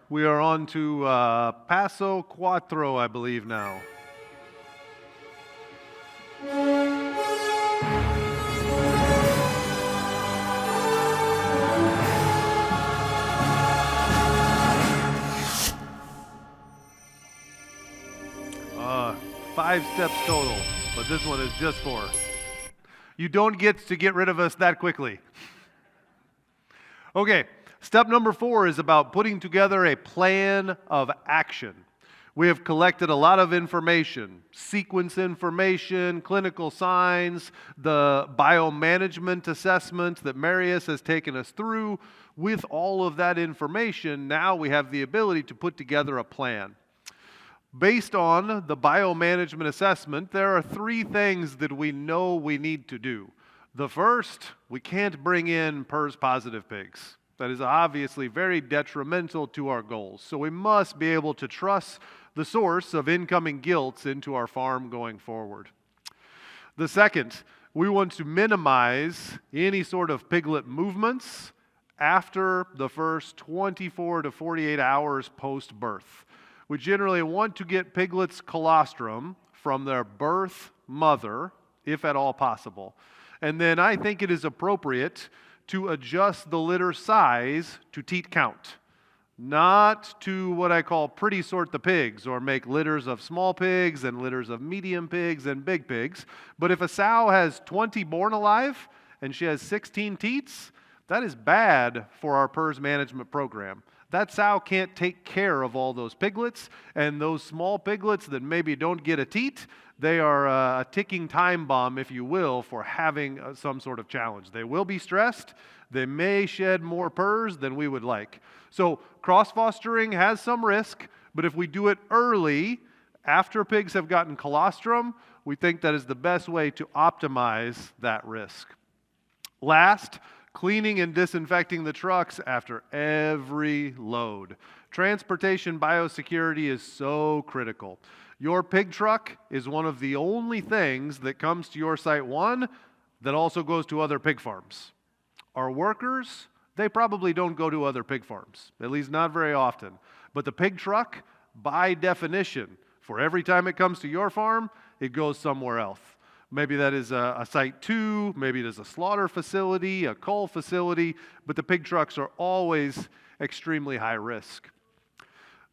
We are on to Paso Cuatro, I believe now. Five steps total, but this one is just 4. You don't get to get rid of us that quickly. Okay, step number 4 is about putting together a plan of action. We have collected a lot of information, sequence information, clinical signs, the biomanagement assessment that Marius has taken us through. With all of that information, now we have the ability to put together a plan. Based on the biomanagement assessment, there are 3 things that we know we need to do. The first, we can't bring in PRRS-positive pigs. That is obviously very detrimental to our goals. So we must be able to trust the source of incoming gilts into our farm going forward. The second, we want to minimize any sort of piglet movements after the first 24 to 48 hours post-birth. We generally want to get piglets' colostrum from their birth mother, if at all possible. And then I think it is appropriate to adjust the litter size to teat count, not to what I call pretty sort the pigs or make litters of small pigs and litters of medium pigs and big pigs. But if a sow has 20 born alive and she has 16 teats, that is bad for our PRRS management program. That sow can't take care of all those piglets, and those small piglets that maybe don't get a teat, they are a ticking time bomb, if you will, for having some sort of challenge. They will be stressed. They may shed more PRRS than we would like. So cross-fostering has some risk, but if we do it early, after pigs have gotten colostrum, we think that is the best way to optimize that risk. Last, cleaning and disinfecting the trucks after every load. Transportation biosecurity is so critical. Your pig truck is one of the only things that comes to your Site 1 that also goes to other pig farms. Our workers, they probably don't go to other pig farms, at least not very often. But the pig truck, by definition, for every time it comes to your farm, it goes somewhere else. Maybe that is a Site 2, maybe it is a slaughter facility, a cull facility, but the pig trucks are always extremely high risk.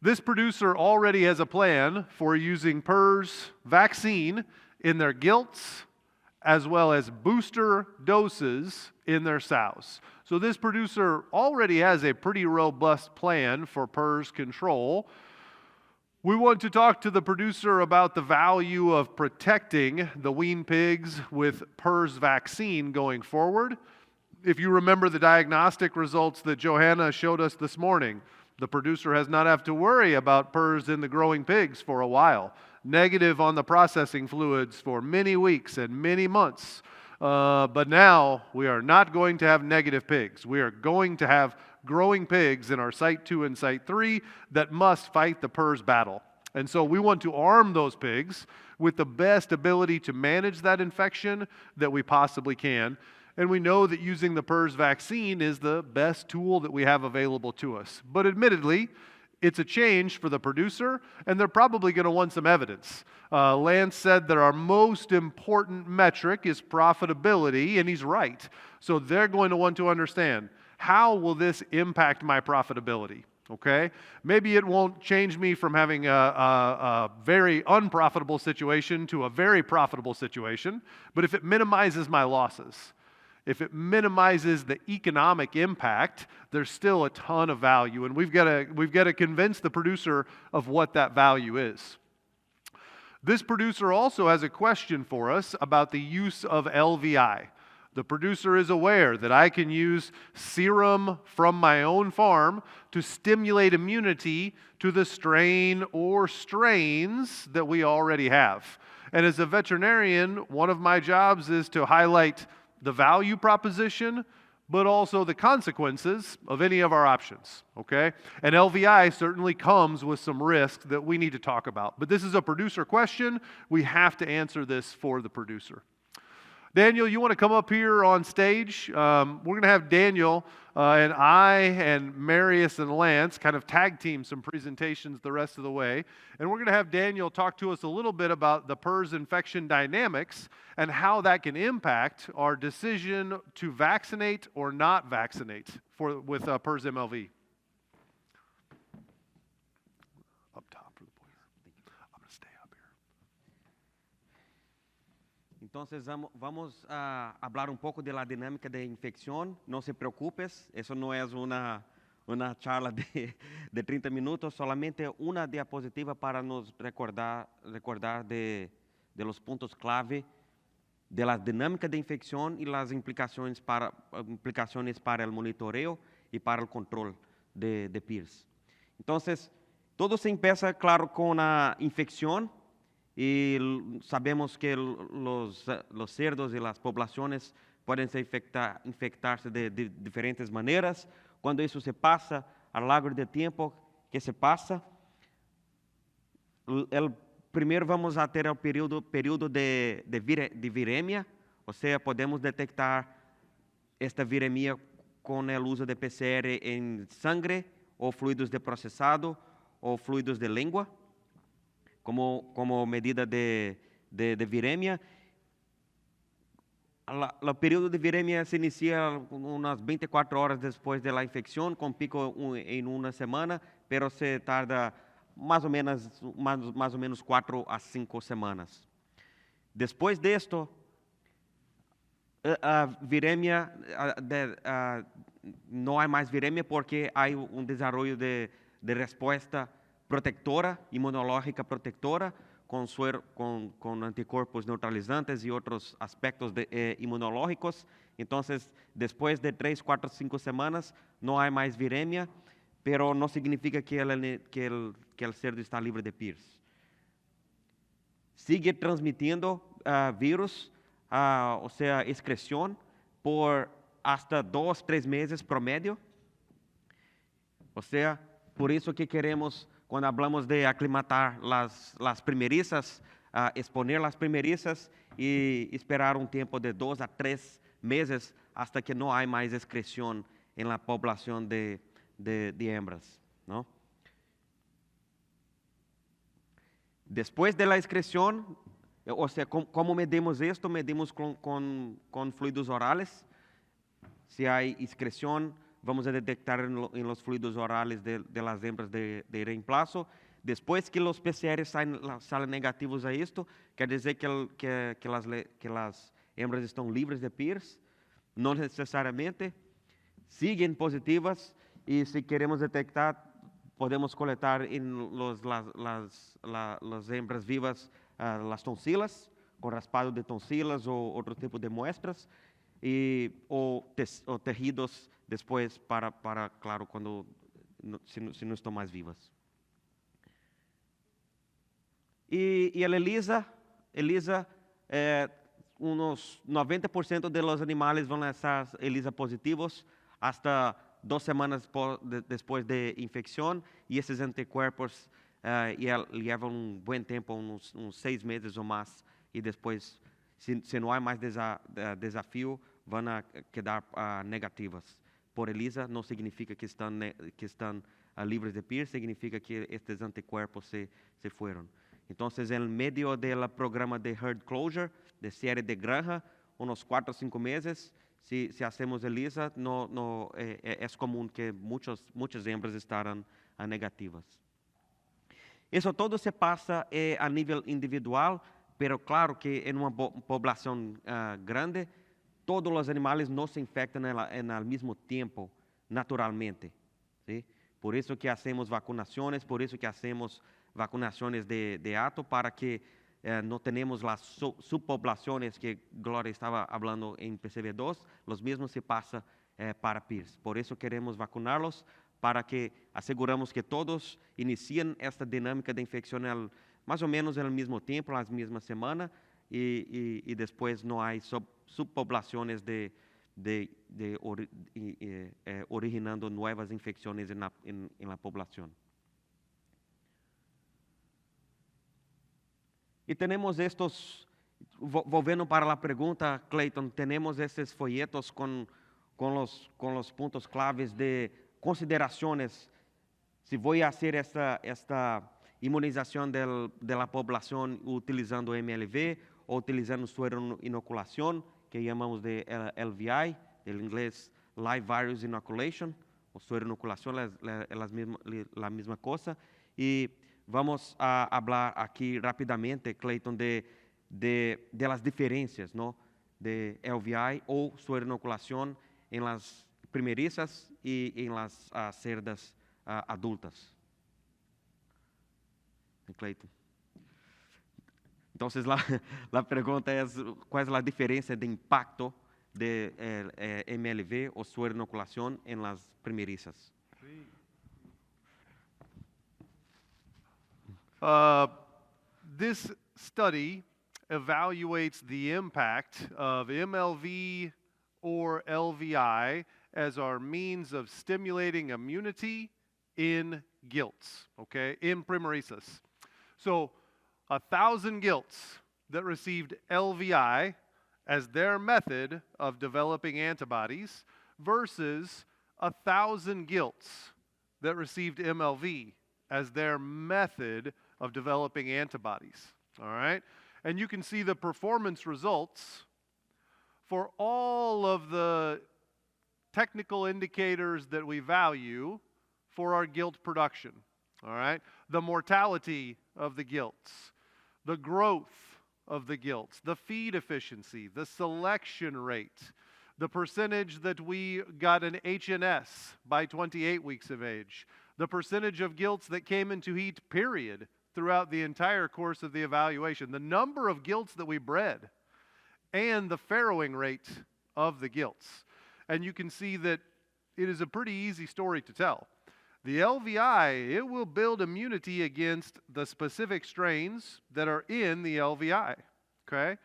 This producer already has a plan for using PRRS vaccine in their gilts as well as booster doses in their sows. So this producer already has a pretty robust plan for PRRS control. We want to talk to the producer about the value of protecting the wean pigs with PRRS vaccine going forward. If you remember the diagnostic results that Johanna showed us this morning, the producer has not have to worry about PRRS in the growing pigs for a while. Negative on the processing fluids for many weeks and many months. But now we are not going to have negative pigs. We are going to have growing pigs in our Site 2 and Site 3 that must fight the PRRS battle. And so we want to arm those pigs with the best ability to manage that infection that we possibly can. And we know that using the PRRS vaccine is the best tool that we have available to us. But admittedly, it's a change for the producer, and they're probably going to want some evidence. Lance said that our most important metric is profitability, and he's right. So they're going to want to understand, how will this impact my profitability? Okay? Maybe it won't change me from having a very unprofitable situation to a very profitable situation, but if it minimizes my losses, if it minimizes the economic impact, there's still a ton of value, and we've got to convince the producer of what that value is. This producer also has a question for us about the use of LVI. The producer is aware that I can use serum from my own farm to stimulate immunity to the strain or strains that we already have. And as a veterinarian, one of my jobs is to highlight the value proposition, but also the consequences of any of our options, okay? And LVI certainly comes with some risk that we need to talk about. But this is a producer question. We have to answer this for the producer. Daniel, you want to come up here on stage? We're going to have Daniel and I and Marius and Lance kind of tag team some presentations the rest of the way. And we're going to have Daniel talk to us a little bit about the PRRS infection dynamics and how that can impact our decision to vaccinate or not vaccinate with PRRS MLV. Up top for the pointer. I'm going to stay up here. Entonces vamos a hablar un poco de la dinámica de infección. No se preocupes, eso no es una charla de 30 minutos, solamente una diapositiva para nos recordar de los puntos clave de la dinámica de infección y las implicaciones para el monitoreo y para el control de PRRS. Entonces, todo se empieza, claro, con la infección. Y sabemos que los cerdos y las poblaciones pueden infectarse de diferentes maneras. Cuando eso se pasa, a lo largo del tiempo que se pasa, primero vamos a tener el período de viremia, o sea, podemos detectar esta viremia con el uso de PCR en sangre o fluidos de procesado o fluidos de lengua, como medida de viremia. El periodo de viremia se inicia unas 24 horas después de la infección, con pico en una semana, pero se tarda más o menos 4 a 5 semanas. Después de esto, viremia, no hay más viremia porque hay un desarrollo de respuesta protectora, inmunológica protectora, con anticuerpos neutralizantes y otros aspectos inmunológicos. Entonces, después de 3, 4, 5 semanas, no hay más viremia, pero no significa que el cerdo está libre de PRRS. Sigue transmitiendo virus, o sea, excreción, por hasta 2, 3 meses promedio. O sea, por eso que queremos, cuando hablamos de aclimatar las primerizas, exponer las primerizas y esperar un tiempo de 2 a 3 meses hasta que no hay más excreción en la población de hembras, ¿no? Después de la excreción, o sea, ¿cómo medimos esto? Medimos con fluidos orales. Si hay excreción, vamos a detectar en los fluidos orales de las hembras de reemplazo. Después que los PCR salen negativos a esto, quiere decir que las hembras están libres de PRRS. No necesariamente. Siguen positivas y si queremos detectar, podemos colectar en las hembras vivas las tonsilas, con raspado de tonsilas o otro tipo de muestras, o tejidos después para claro, si no están más vivas. Y el ELISA, unos 90% de los animales van a estar ELISA positivos hasta 2 semanas después de infección, y esos anticuerpos llevan un buen tiempo, unos 6 meses o más, y después, si no hay más desafío, van a quedar negativas. Por ELISA no significa que están libres de PRRS, significa que estos anticuerpos se fueron. Entonces, en medio del programa de herd closure, de cierre de granja, unos 4 o 5 meses, si hacemos ELISA, es común que muchas hembras estarán negativas. Eso todo se pasa a nivel individual, pero claro que en una población grande, todos los animales no se infectan en el mismo tiempo, naturalmente, ¿sí? Por eso que hacemos vacunaciones, por eso que hacemos vacunaciones de hato, para que no tenemos las subpoblaciones que Gloria estaba hablando en PCV2, los mismos se pasa para PRRS. Por eso queremos vacunarlos, para que aseguramos que todos inicien esta dinámica de infección más o menos en el mismo tiempo, en la misma semana, y después no hay subpoblaciones originando nuevas infecciones en la población. Y tenemos estos Volviendo para la pregunta, Clayton, tenemos estos folletos con los puntos claves de consideraciones. Si voy a hacer esta inmunización de la población utilizando MLV o utilizando suero inoculación, que llamamos de LVI, del inglés Live Virus Inoculation, o suero inoculación es la misma cosa. Y vamos a hablar aquí rápidamente, Clayton, de las diferencias, ¿no? De LVI o suero inoculación en las primerizas y en las cerdas adultas. Clayton. Entonces, la pregunta es, ¿cuál es la diferencia de impacto de MLV o suero inoculación en las primerizas? This study evaluates the impact of MLV or LVI as our means of stimulating immunity in gilts, okay, in primerizas. So 1,000 gilts that received LVI as their method of developing antibodies versus 1,000 gilts that received MLV as their method of developing antibodies, all right? And you can see the performance results for all of the technical indicators that we value for our gilt production, all right? The mortality of the gilts, the growth of the gilts, the feed efficiency, the selection rate, the percentage that we got an HNS by 28 weeks of age, the percentage of gilts that came into heat, period, throughout the entire course of the evaluation, the number of gilts that we bred, and the farrowing rate of the gilts. And you can see that it is a pretty easy story to tell. The LVI, it will build immunity against the specific strains that are in the LVI, okay?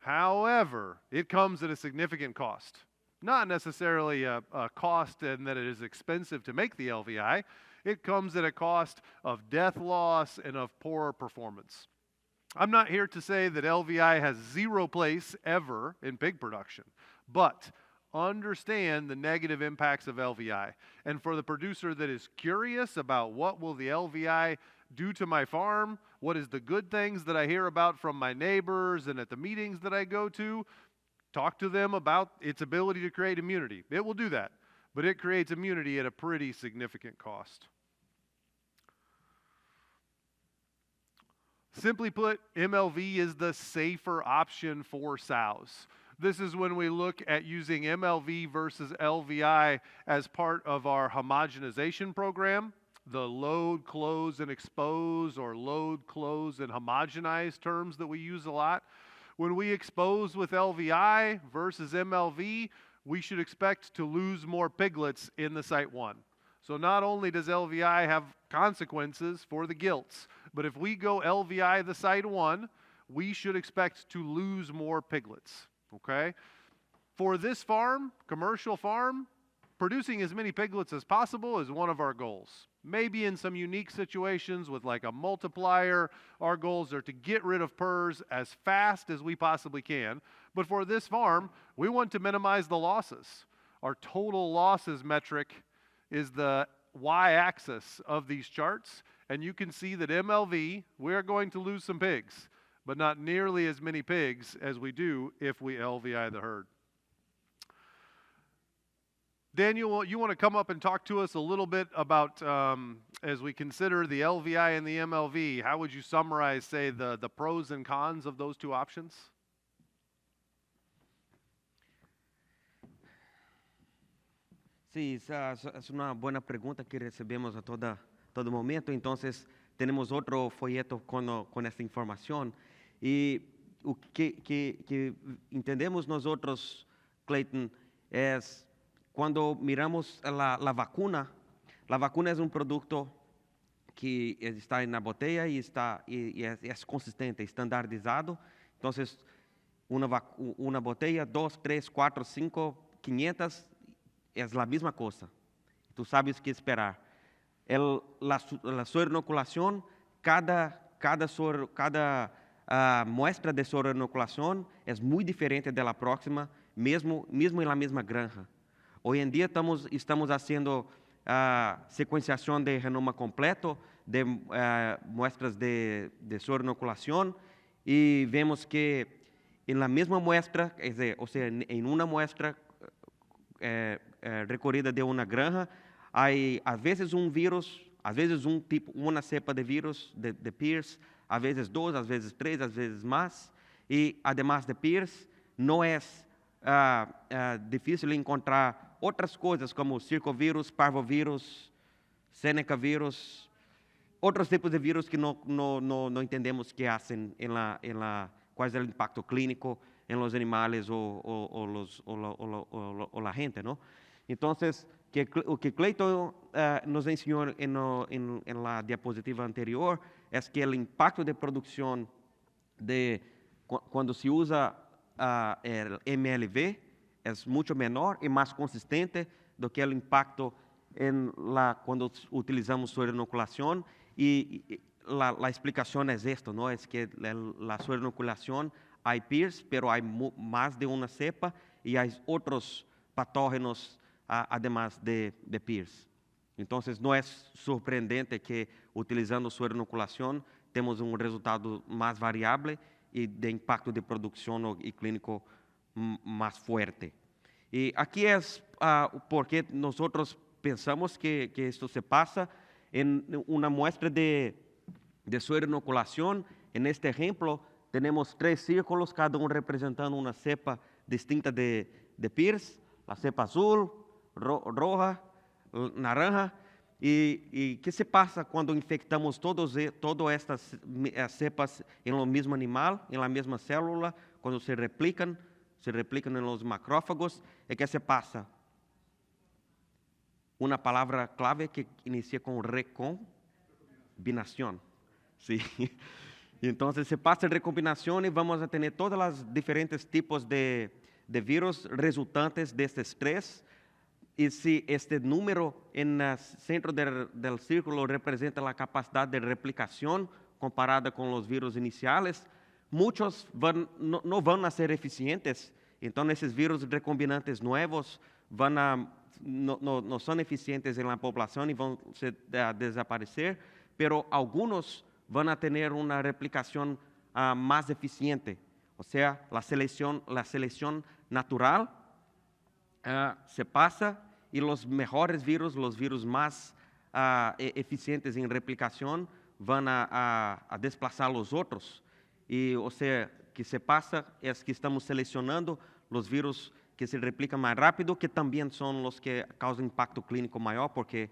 However, it comes at a significant cost. Not necessarily a cost in that it is expensive to make the LVI. It comes at a cost of death loss and of poor performance. I'm not here to say that LVI has zero place ever in pig production, but understand the negative impacts of LVI. And for the producer that is curious about what will the LVI do to my farm, what is the good things that I hear about from my neighbors and at the meetings that I go to, talk to them about its ability to create immunity. It will do that, but it creates immunity at a pretty significant cost. Simply put, MLV is the safer option for sows. This is when we look at using MLV versus LVI as part of our homogenization program, the load, close, and expose, or load, close, and homogenize terms that we use a lot. When we expose with LVI versus MLV, we should expect to lose more piglets in the site 1. So not only does LVI have consequences for the gilts, but if we go LVI the site 1, we should expect to lose more piglets, okay? For this farm, commercial farm, producing as many piglets as possible is one of our goals. Maybe in some unique situations with like a multiplier, our goals are to get rid of PRRS as fast as we possibly can. But for this farm, we want to minimize the losses. Our total losses metric is the y-axis of these charts, and you can see that MLV, we're going to lose some pigs, but not nearly as many pigs as we do if we LVI the herd. Daniel, you want to come up and talk to us a little bit about, as we consider the LVI and the MLV, how would you summarize, say, the pros and cons of those two options? Sí, es una buena pregunta que recebemos a todo momento. Entonces, tenemos otro folleto con esta información. Y lo que entendemos nosotros, Clayton, es cuando miramos la vacuna es un producto que está en la botella y es consistente, estandarizado. Entonces, una botella, 2, 3, 4, 5, 500, es la misma cosa. Tú sabes qué esperar. La suerinoculación, cada muestra de sobreinoculación es muy diferente de la próxima, mismo en la misma granja. Hoy en día estamos haciendo secuenciación de genoma completo, de muestras de sobreinoculación, y vemos que en la misma muestra, o sea, en una muestra recorrida de una granja, hay a veces un virus, a veces una cepa de virus de PRRS, a veces 2, a veces 3, a veces más. Y además de PRRS, no es difícil encontrar otras cosas como circovírus, parvovírus, Seneca vírus, otros tipos de virus que no entendemos qué hacen cuál es el impacto clínico en los animales o la gente, ¿no? Entonces, o que Clayton nos enseñó en la diapositiva anterior es que el impacto de producción cuando se usa el MLV es mucho menor y más consistente do que el impacto cuando utilizamos sobreinoculación. Y la explicación es esto, ¿no? Es que la sobreinoculación hay PRRS, pero hay más de una cepa y hay otros patógenos además de PRRS. Entonces, no es sorprendente que utilizando sobreinoculación temos un resultado más variable y de impacto de producción y clínico más fuerte. Y aquí es porque nosotros pensamos que esto se pasa en una muestra de sobreinoculación. En este ejemplo, tenemos 3 círculos, cada uno representando una cepa distinta de PRRS, la cepa azul, roja, naranja. ¿Y qué se pasa cuando infectamos todas estas cepas en el mismo animal, en la misma célula, cuando se replican en los macrófagos? ¿Y qué se pasa? Una palabra clave que inicia con recombinación. Sí. Entonces se pasa recombinación y vamos a tener todos los diferentes tipos de virus resultantes de este estrés. Y si este número en el centro del círculo representa la capacidad de replicación comparada con los virus iniciales, muchos no van a ser eficientes. Entonces, esos virus recombinantes nuevos no son eficientes en la población y van a desaparecer, pero algunos van a tener una replicación más eficiente. O sea, la selección natural se pasa y los mejores virus, los virus más eficientes en replicación, van a desplazar los otros. Y, o sea, que se pasa es que estamos seleccionando los virus que se replican más rápido, que también son los que causan impacto clínico mayor, porque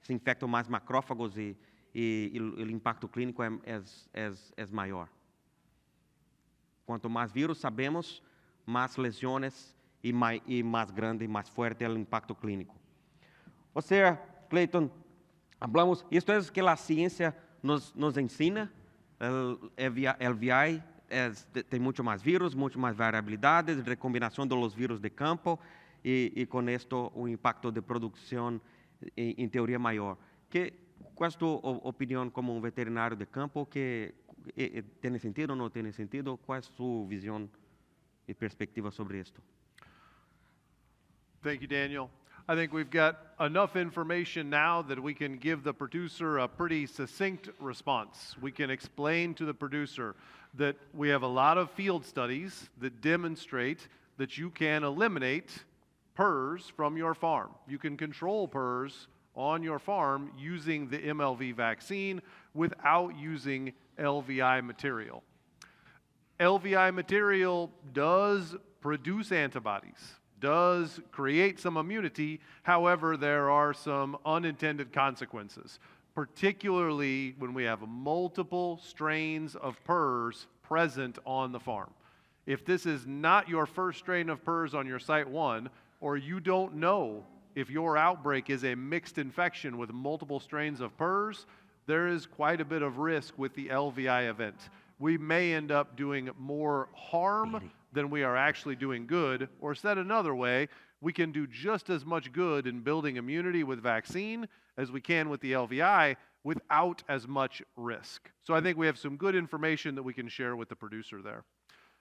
se infectan más macrófagos y el impacto clínico es mayor. Cuanto más virus sabemos, más lesiones y más grande y más fuerte el impacto clínico. O sea, Clayton, hablamos, esto es que la ciencia nos enseña, el VI tem mucho más virus, mucho más variabilidades, recombinación de los virus de campo y con esto un impacto de producción en teoría mayor. ¿Cuál es tu opinión como un veterinario de campo? ¿Tiene sentido o no tiene sentido? ¿Cuál es su visión y perspectiva sobre esto? Thank you, Daniel. I think we've got enough information now that we can give the producer a pretty succinct response. We can explain to the producer that we have a lot of field studies that demonstrate that you can eliminate PRRS from your farm. You can control PRRS on your farm using the MLV vaccine without using LVI material. LVI material does produce antibodies, does create some immunity. However, there are some unintended consequences, particularly when we have multiple strains of PRRS present on the farm. If this is not your first strain of PRRS on your site 1, or you don't know if your outbreak is a mixed infection with multiple strains of PRRS, there is quite a bit of risk with the LVI event. We may end up doing more harm than we are actually doing good, or said another way, we can do just as much good in building immunity with vaccine as we can with the LVI without as much risk. So I think we have some good information that we can share with the producer there.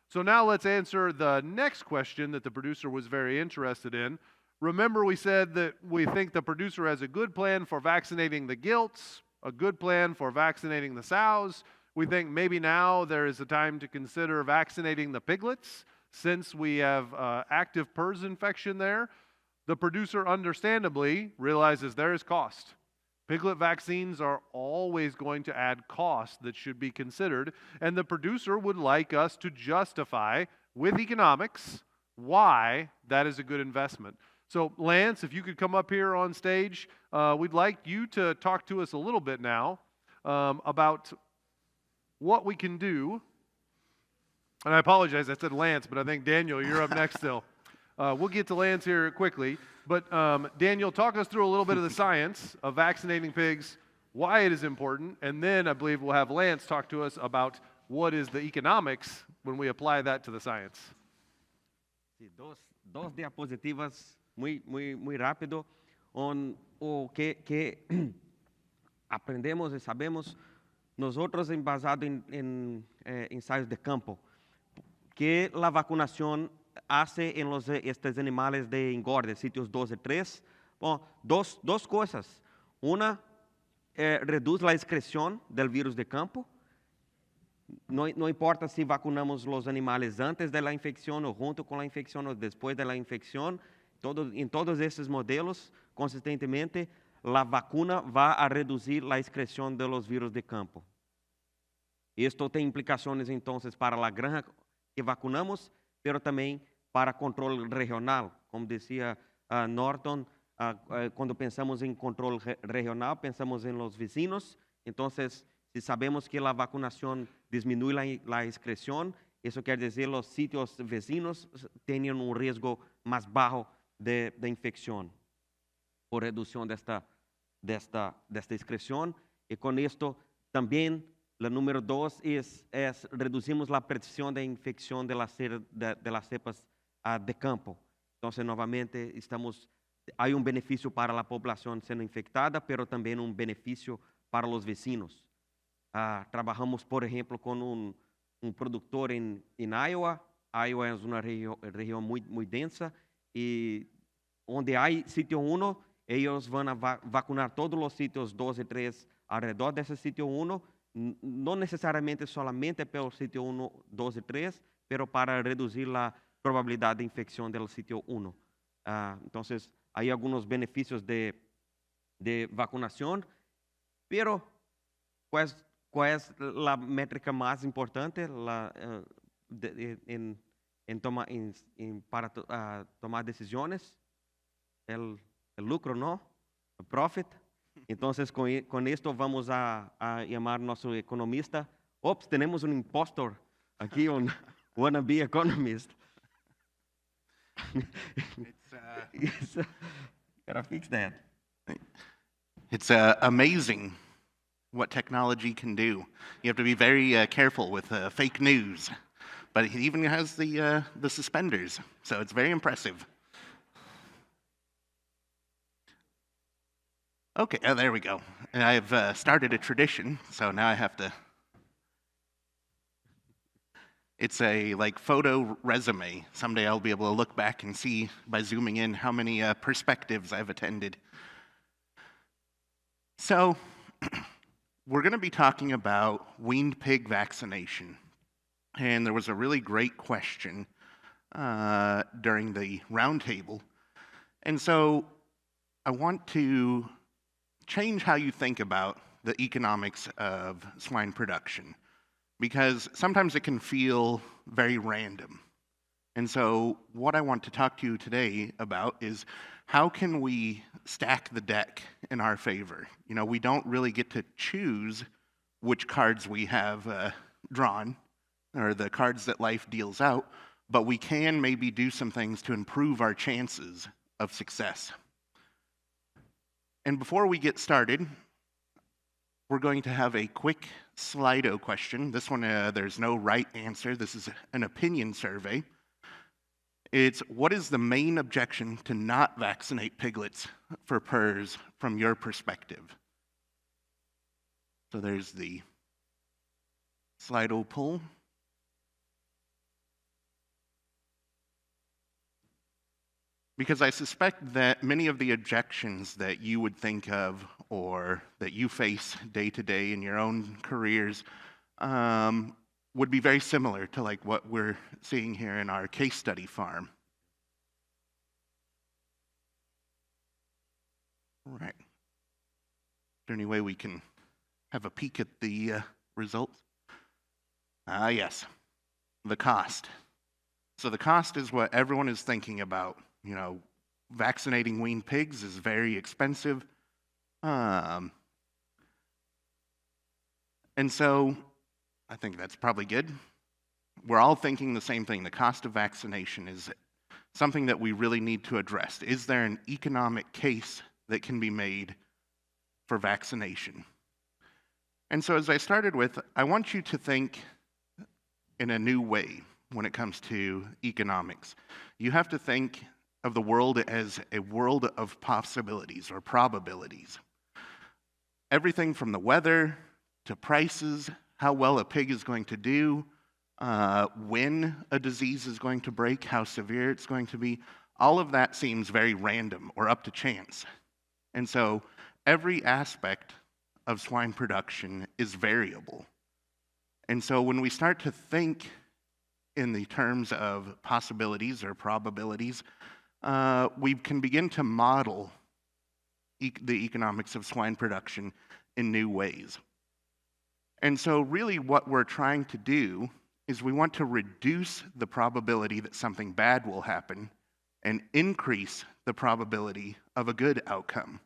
So now let's answer the next question that the producer was very interested in. Remember, we said that we think the producer has a good plan for vaccinating the gilts, a good plan for vaccinating the sows. We think maybe now there is a time to consider vaccinating the piglets since we have active PRRS infection there. The producer understandably realizes there is cost. Piglet vaccines are always going to add cost that should be considered, and the producer would like us to justify with economics why that is a good investment. So Lance, if you could come up here on stage, we'd like you to talk to us a little bit now about what we can do. And I apologize, I said Lance, but I think Daniel, you're up next still. We'll get to Lance here quickly, but Daniel, talk us through a little bit of the science of vaccinating pigs, why it is important, and then I believe we'll have Lance talk to us about what is the economics when we apply that to the science. Sí, dos diapositivas muy rápido, o que aprendemos y sabemos nosotros basado en ensayos de campo, que la vacunación hace en estos animales de engorde, sitios 2 y 3. Bom, dos cosas. Una, reduce la excreción del virus de campo. No importa si vacunamos los animales antes de la infección o junto con la infección o después de la infección, en todos esses modelos, consistentemente, la vacuna va a reducir la excreción de los virus de campo. Esto tem implicações, então, para a granja que vacunamos, pero também para controle regional. Como dizia Norton, quando pensamos em controle regional, pensamos em los vecinos. Então, se sabemos que a vacunação diminui a excreção, isso quer dizer que os sítios vecinos tenham risco mais baixo de infecção por redução desta excreção. E com isto também, o número 2 é reduzimos a pressão de infecção de las cepas de campo. Então, novamente, há benefício para a população sendo infectada, mas também benefício para os vecinos. Trabalhamos, por exemplo, com produtor em Iowa. Iowa é uma região muito densa e onde há sítio 1, eles vão vacunar todos os sítios 2 e 3 ao redor desse sítio 1, não necessariamente solamente pelo sítio 1, 2 e 3, mas para reduzir a probabilidade de infecção do sítio 1. Então, há alguns benefícios de vacunação, mas qual é a métrica mais importante para tomar decisões? O lucro, não? O profit. Então, com isto vamos a chamar nosso economista. Ops, temos impostor aqui, wannabe economist. Gotta fix that. It's amazing what technology can do. You have to be very careful with fake news, but it even has the suspenders, so it's very impressive. Okay, there we go. And I've started a tradition, so now I have to. It's a photo resume. Someday I'll be able to look back and see by zooming in how many perspectives I've attended. So we're going to be talking about weaned pig vaccination. And there was a really great question during the roundtable. And so I want to change how you think about the economics of swine production, because sometimes it can feel very random. And so what I want to talk to you today about is how can we stack the deck in our favor? You know, we don't really get to choose which cards we have drawn, or the cards that life deals out, but we can maybe do some things to improve our chances of success. And before we get started, we're going to have a quick Slido question. This one, there's no right answer. This is an opinion survey. It's, what is the main objection to not vaccinate piglets for PRRS from your perspective? So there's the Slido pull. Because I suspect that many of the objections that you would think of or that you face day to day in your own careers would be very similar to like what we're seeing here in our case study farm. Right. Is there any way we can have a peek at the results? Yes, the cost. So the cost is what everyone is thinking about. You know, vaccinating weaned pigs is very expensive. And so I think that's probably good. We're all thinking the same thing. The cost of vaccination is something that we really need to address. Is there an economic case that can be made for vaccination? And so as I started with, I want you to think in a new way when it comes to economics. You have to think of the world as a world of possibilities or probabilities. Everything from the weather to prices, how well a pig is going to do, when a disease is going to break, how severe it's going to be, all of that seems very random or up to chance. And so every aspect of swine production is variable. And so when we start to think in the terms of possibilities or probabilities, we can begin to model the economics of swine production in new ways. And so really what we're trying to do is we want to reduce the probability that something bad will happen and increase the probability of a good outcome.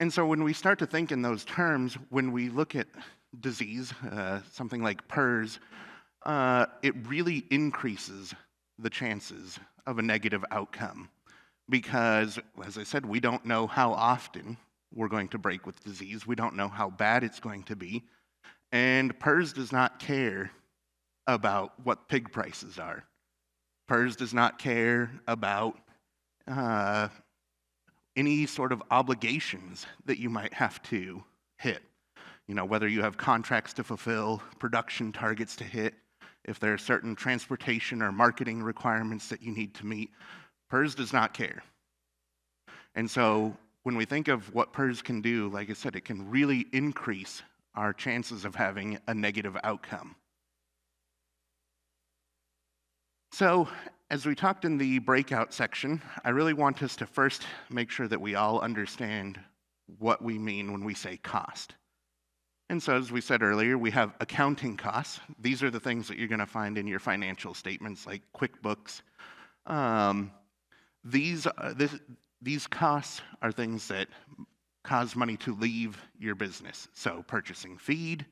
And so when we start to think in those terms, when we look at disease, something like PRRS, it really increases the chances of a negative outcome because, as I said, we don't know how often we're going to break with disease. We don't know how bad it's going to be. And PRRS does not care about what pig prices are. PRRS does not care about any sort of obligations that you might have to hit. You know, whether you have contracts to fulfill, production targets to hit, if there are certain transportation or marketing requirements that you need to meet, PRRS does not care. And so when we think of what PRRS can do, like I said, it can really increase our chances of having a negative outcome. So as we talked in the breakout section, I really want us to first make sure that we all understand what we mean when we say cost. And so as we said earlier, we have accounting costs. These are the things that you're going to find in your financial statements like QuickBooks. These costs are things that cause money to leave your business. So purchasing feed,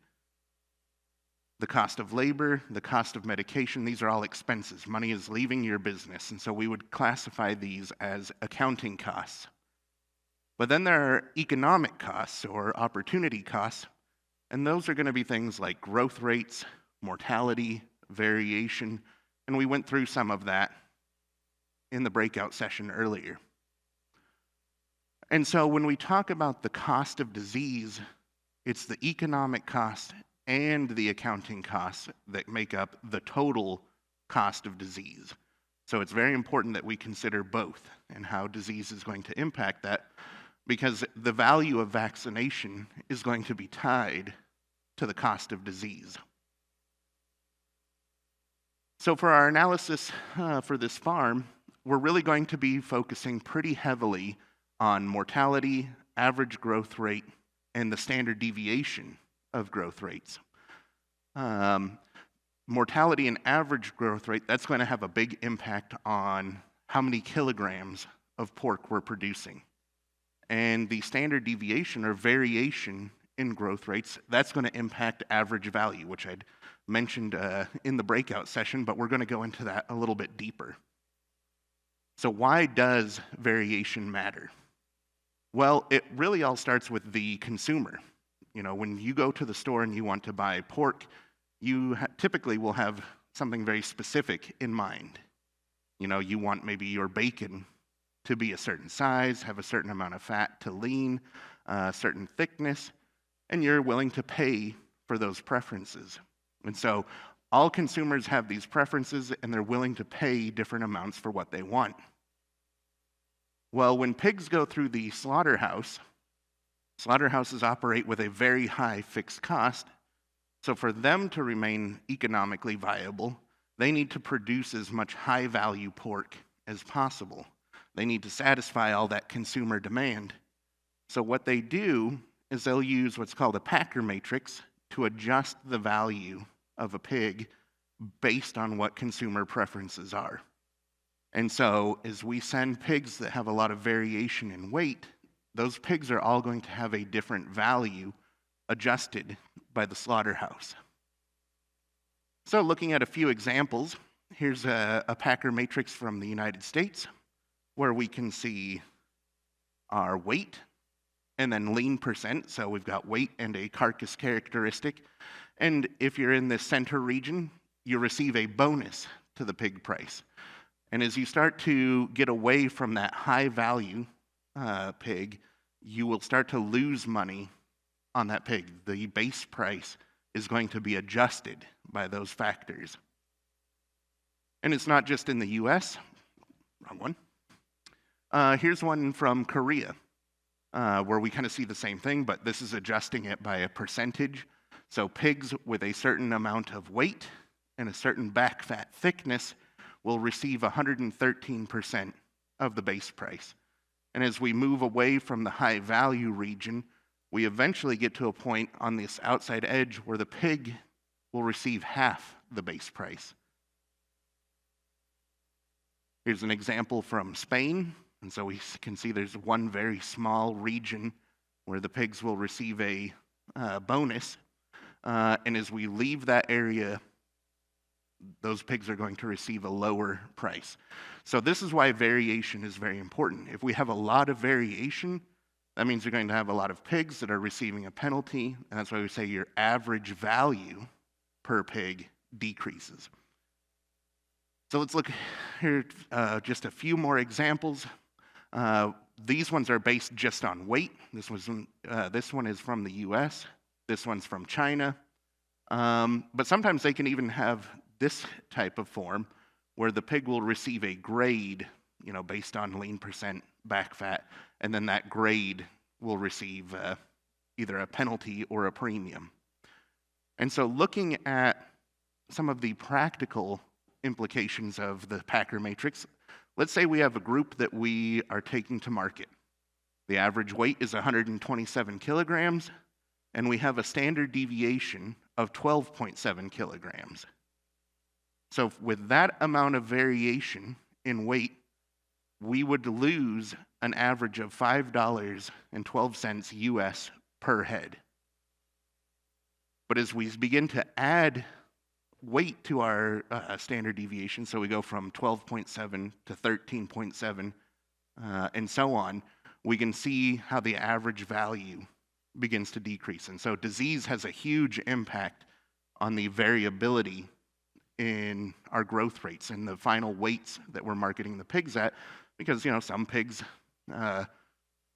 the cost of labor, the cost of medication, these are all expenses. Money is leaving your business. And so we would classify these as accounting costs. But then there are economic costs or opportunity costs. And those are going to be things like growth rates, mortality, variation, and we went through some of that in the breakout session earlier. And so when we talk about the cost of disease, it's the economic cost and the accounting costs that make up the total cost of disease. So it's very important that we consider both and how disease is going to impact that, because the value of vaccination is going to be tied to the cost of disease. So for our analysis for this farm, we're really going to be focusing pretty heavily on mortality, average growth rate, and the standard deviation of growth rates. Mortality and average growth rate, that's going to have a big impact on how many kilograms of pork we're producing. And the standard deviation or variation in growth rates, that's going to impact average value, which I'd mentioned in the breakout session, but we're going to go into that a little bit deeper. So why does variation matter? Well, it really all starts with the consumer. You know, when you go to the store and you want to buy pork, you typically will have something very specific in mind. You know, you want maybe your bacon to be a certain size, have a certain amount of fat to lean, a certain thickness, and you're willing to pay for those preferences. And so all consumers have these preferences, and they're willing to pay different amounts for what they want. Well, when pigs go through the slaughterhouse, slaughterhouses operate with a very high fixed cost. So for them to remain economically viable, they need to produce as much high-value pork as possible. They need to satisfy all that consumer demand. So what they do is they'll use what's called a packer matrix to adjust the value of a pig based on what consumer preferences are. And so as we send pigs that have a lot of variation in weight, those pigs are all going to have a different value adjusted by the slaughterhouse. So looking at a few examples, here's a packer matrix from the United States where we can see our weight and then lean percent. So we've got weight and a carcass characteristic. And if you're in the center region, you receive a bonus to the pig price. And as you start to get away from that high value pig, you will start to lose money on that pig. The base price is going to be adjusted by those factors. And it's not just in the US. Wrong one. Here's one from Korea, where we kind of see the same thing, but this is adjusting it by a percentage. So pigs with a certain amount of weight and a certain back fat thickness will receive 113% of the base price. And as we move away from the high value region, we eventually get to a point on this outside edge where the pig will receive half the base price. Here's an example from Spain. And so we can see there's one very small region where the pigs will receive a bonus. And as we leave that area, those pigs are going to receive a lower price. So this is why variation is very important. If we have a lot of variation, that means you're going to have a lot of pigs that are receiving a penalty, and that's why we say your average value per pig decreases. So let's look here, just a few more examples. These ones are based just on weight. This one is from the US. This one's from China. But sometimes they can even have this type of form where the pig will receive a grade, based on lean percent, back fat, and then that grade will receive either a penalty or a premium. And so looking at some of the practical implications of the packer matrix, let's say we have a group that we are taking to market. The average weight is 127 kilograms, and we have a standard deviation of 12.7 kilograms. So with that amount of variation in weight, we would lose an average of $5.12 US per head. But as we begin to add weight to our standard deviation, so we go from 12.7 to 13.7 and so on, we can see how the average value begins to decrease. And so disease has a huge impact on the variability in our growth rates and the final weights that we're marketing the pigs at, because some pigs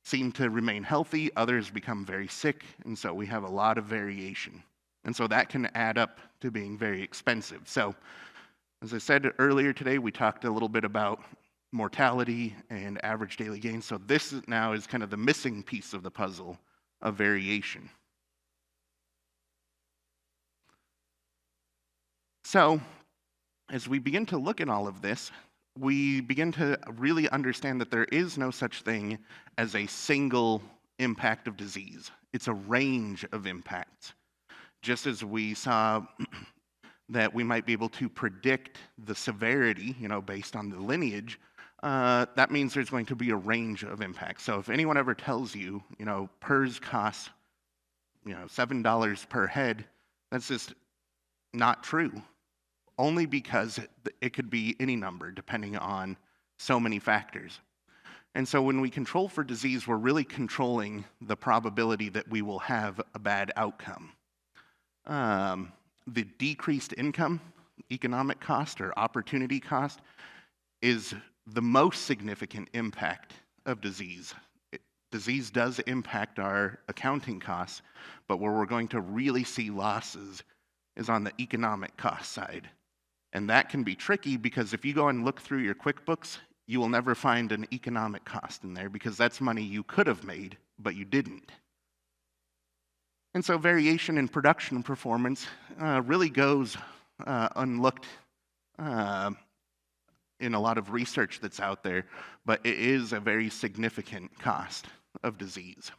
seem to remain healthy, others become very sick, and so we have a lot of variation. And so that can add up to being very expensive. So as I said earlier today, we talked a little bit about mortality and average daily gain. So this now is kind of the missing piece of the puzzle of variation. So as we begin to look at all of this, we begin to really understand that there is no such thing as a single impact of disease. It's a range of impacts. Just as we saw that we might be able to predict the severity, based on the lineage, that means there's going to be a range of impacts. So if anyone ever tells you, PRRS costs, $7 per head, that's just not true. Only because it could be any number depending on so many factors. And so when we control for disease, we're really controlling the probability that we will have a bad outcome. The decreased income, economic cost or opportunity cost, is the most significant impact of disease. Disease does impact our accounting costs, but where we're going to really see losses is on the economic cost side. And that can be tricky because if you go and look through your QuickBooks, you will never find an economic cost in there because that's money you could have made, but you didn't. And so variation in production performance really goes unlooked in a lot of research that's out there, but it is a very significant cost of disease.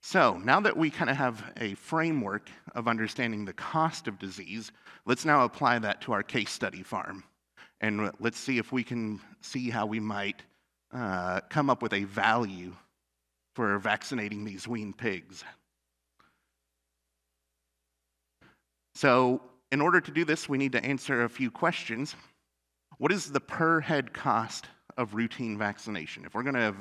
So now that we kind of have a framework of understanding the cost of disease, let's now apply that to our case study farm. And let's see if we can see how we might come up with a value for vaccinating these weaned pigs. So in order to do this, we need to answer a few questions. What is the per head cost of routine vaccination? If we're going to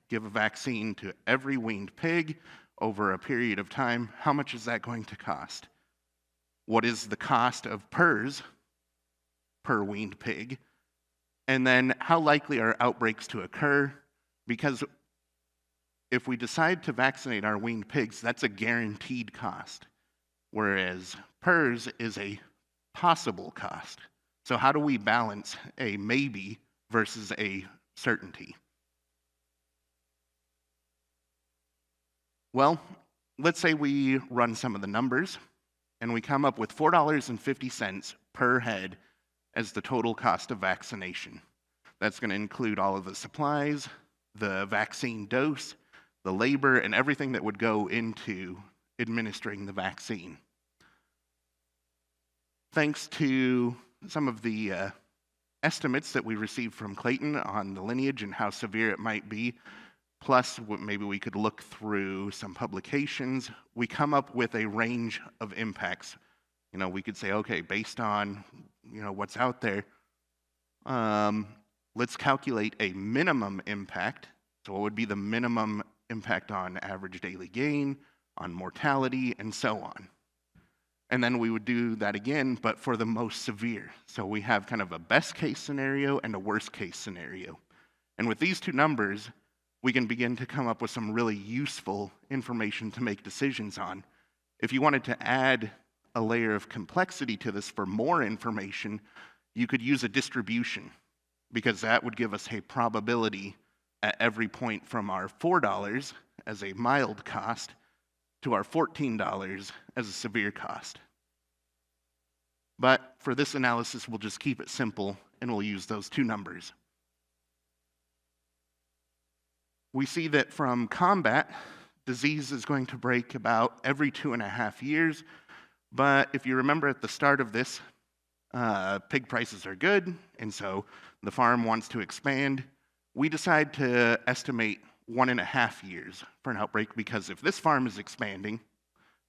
give a vaccine to every weaned pig over a period of time, how much is that going to cost? What is the cost of PRRS per weaned pig? And then how likely are outbreaks to occur? Because if we decide to vaccinate our weaned pigs, that's a guaranteed cost, whereas PRRS is a possible cost. So how do we balance a maybe versus a certainty? Well, let's say we run some of the numbers and we come up with $4.50 per head as the total cost of vaccination. That's going to include all of the supplies, the vaccine dose, the labor, and everything that would go into administering the vaccine. Thanks to some of the estimates that we received from Clayton on the lineage and how severe it might be, plus maybe we could look through some publications, we come up with a range of impacts. You know, we could say, okay, based on, what's out there, let's calculate a minimum impact. So what would be the minimum impact on average daily gain, on mortality, and so on. And then we would do that again, but for the most severe. So we have kind of a best case scenario and a worst case scenario. And with these two numbers, we can begin to come up with some really useful information to make decisions on. If you wanted to add a layer of complexity to this for more information, you could use a distribution, because that would give us a probability at every point from our $4 as a mild cost to our $14 as a severe cost. But for this analysis, we'll just keep it simple and we'll use those two numbers. We see that from combat, disease is going to break about every 2.5 years. But if you remember at the start of this, pig prices are good, and so the farm wants to expand. We decide to estimate 1.5 years for an outbreak, because if this farm is expanding,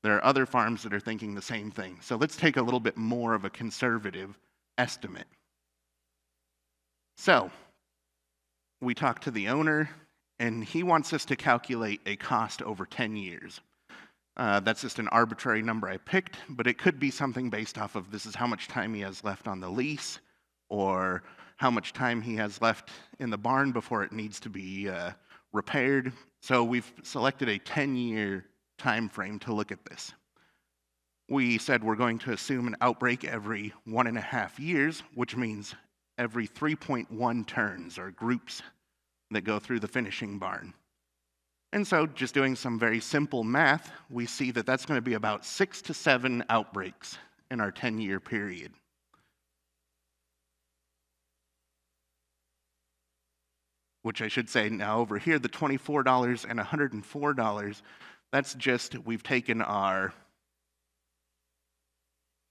there are other farms that are thinking the same thing. So let's take a little bit more of a conservative estimate. So we talk to the owner, and he wants us to calculate a cost over 10 years. That's just an arbitrary number I picked, but it could be something based off of this is how much time he has left on the lease, or how much time he has left in the barn before it needs to be repaired. So we've selected a 10-year time frame to look at this. We said we're going to assume an outbreak every 1.5 years, which means every 3.1 turns or groups that go through the finishing barn. And so just doing some very simple math, we see that that's going to be about 6 to 7 outbreaks in our 10-year period. Which I should say now over here, the $24 and $104, that's just, we've taken our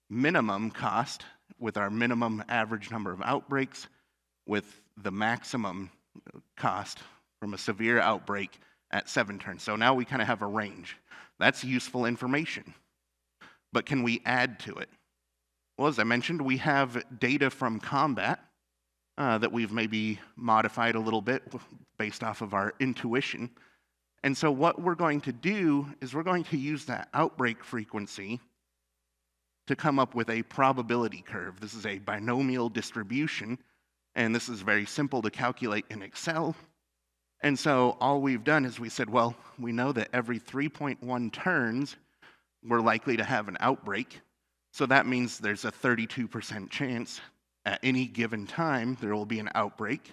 minimum cost with our minimum average number of outbreaks with the maximum cost from a severe outbreak at 7 turns. So now we kind of have a range. That's useful information. But can we add to it? Well, as I mentioned, we have data from combat that we've maybe modified a little bit based off of our intuition. And so what we're going to do is we're going to use that outbreak frequency to come up with a probability curve. This is a binomial distribution, and this is very simple to calculate in Excel. And so all we've done is we said, well, we know that every 3.1 turns, we're likely to have an outbreak. So that means there's a 32% chance at any given time there will be an outbreak.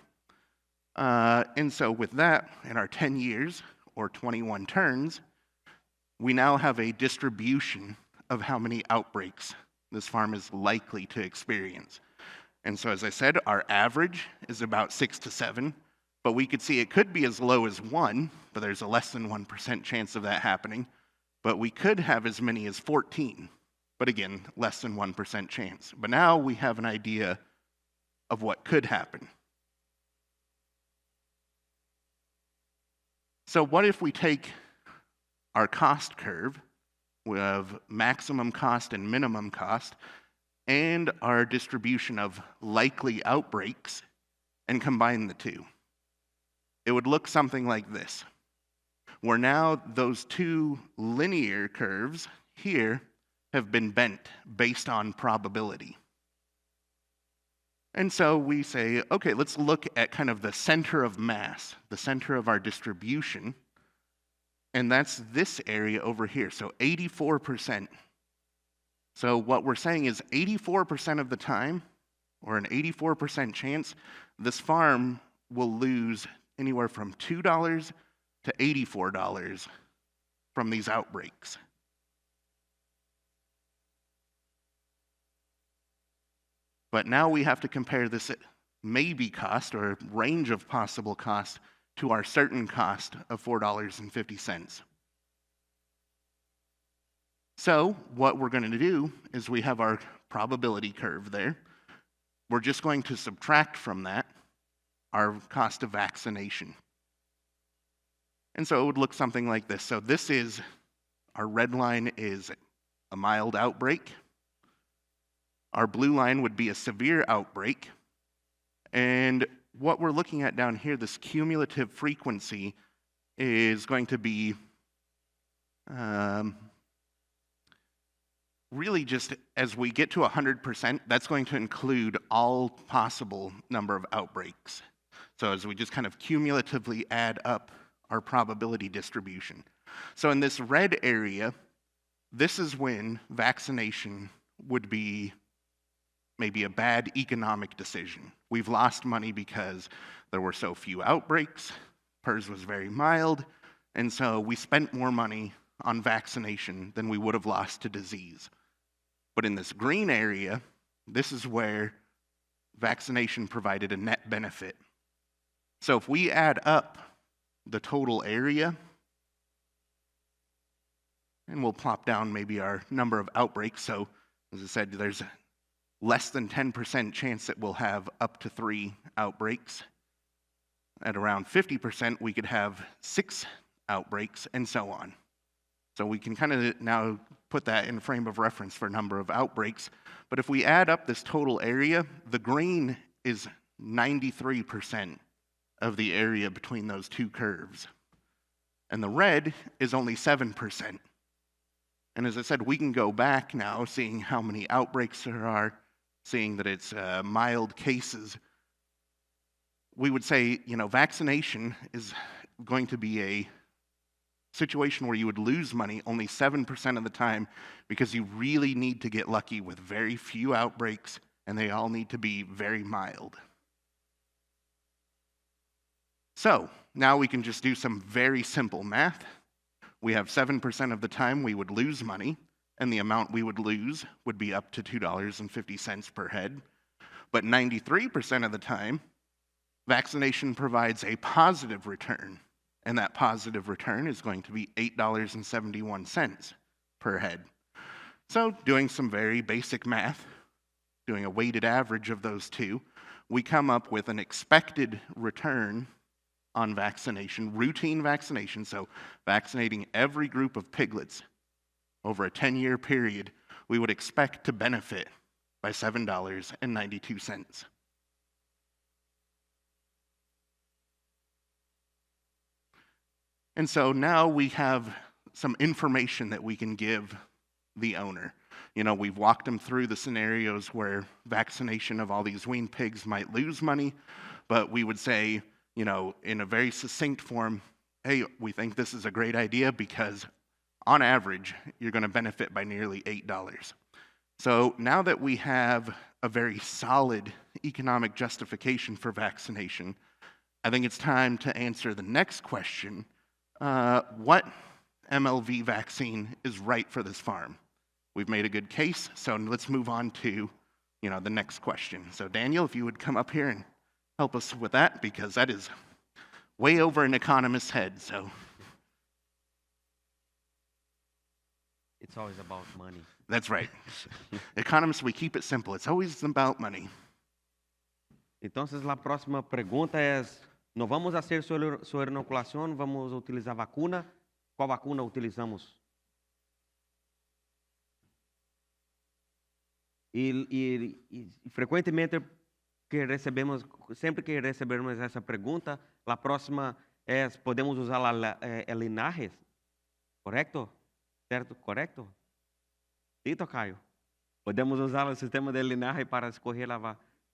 And so with that, in our 10 years, or 21 turns, we now have a distribution of how many outbreaks this farm is likely to experience. And so as I said, our average is about 6 to 7, but we could see it could be as low as 1, but there's a less than 1% chance of that happening. But we could have as many as 14, but again, less than 1% chance. But now we have an idea of what could happen. So what if we take our cost curve, we have maximum cost and minimum cost, and our distribution of likely outbreaks, and combine the two? It would look something like this, where now those two linear curves here have been bent based on probability. And so we say, okay, let's look at kind of the center of mass, the center of our distribution, and that's this area over here, so 84%. So what we're saying is 84% of the time, or an 84% chance, this farm will lose anywhere from $2 to $84 from these outbreaks. But now we have to compare this maybe cost, or range of possible cost, to our certain cost of $4.50. So what we're going to do is we have our probability curve there. We're just going to subtract from that our cost of vaccination. And so it would look something like this. So this is, our red line is a mild outbreak. Our blue line would be a severe outbreak. And what we're looking at down here, this cumulative frequency, is going to be really just as we get to 100%, that's going to include all possible number of outbreaks. So as we just kind of cumulatively add up our probability distribution. So in this red area, this is when vaccination would be maybe a bad economic decision. We've lost money because there were so few outbreaks, PRRS was very mild, and so we spent more money on vaccination than we would have lost to disease. But in this green area, this is where vaccination provided a net benefit. So if we add up the total area, and we'll plop down maybe our number of outbreaks. So as I said, there's a less than 10% chance that we'll have up to 3 outbreaks. At around 50%, we could have 6 outbreaks, and so on. So we can kind of now put that in frame of reference for number of outbreaks. But if we add up this total area, the green is 93% of the area between those two curves. And the red is only 7%. And as I said, we can go back now, seeing how many outbreaks there are, seeing that it's mild cases. We would say, vaccination is going to be a situation where you would lose money only 7% of the time, because you really need to get lucky with very few outbreaks, and they all need to be very mild. So now we can just do some very simple math. We have 7% of the time we would lose money, and the amount we would lose would be up to $2.50 per head. But 93% of the time, vaccination provides a positive return, and that positive return is going to be $8.71 per head. So doing some very basic math, doing a weighted average of those two, we come up with an expected return on vaccination, routine vaccination, so vaccinating every group of piglets over a 10-year period, we would expect to benefit by $7.92. And so now we have some information that we can give the owner. You know, we've walked them through the scenarios where vaccination of all these weaned pigs might lose money, but we would say, you know, in a very succinct form, hey, we think this is a great idea because on average, you're going to benefit by nearly $8. So now that we have a very solid economic justification for vaccination, I think it's time to answer the next question. What MLV vaccine is right for this farm? We've made a good case, so let's move on to, the next question. So Daniel, if you would come up here and help us with that, because that is way over an economist's head, so. It's always about money. That's right. Economists, we keep it simple. It's always about money. Entonces, a próxima pergunta é: não vamos fazer sua inoculação, vamos utilizar vacuna. Qual vacuna utilizamos? E frequentemente sempre que recebemos essa pergunta, a próxima é: podemos usar a Linhares? Correto? Certo? Correto? Sim, Tocayo. Podemos usar o sistema de Linhares para escolher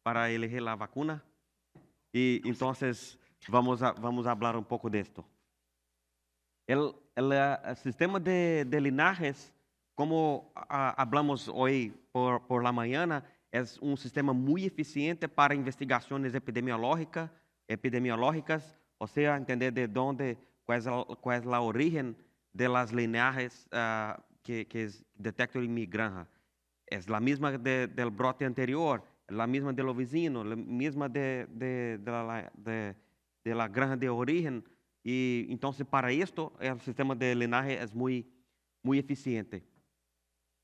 para elegir a vacuna? E então vamos falar pouco disto. O sistema de Linhares, como hablamos hoje por la mañana, é sistema muito eficiente para investigações epidemiológicas, ou seja, entender de onde, qual é a origem de las Linhares que detectam em mi granja. É a mesma del brote anterior, a mesma de lo vecino, a mesma de la granja de origem. E então, para isto, o sistema de Linhares é muito eficiente.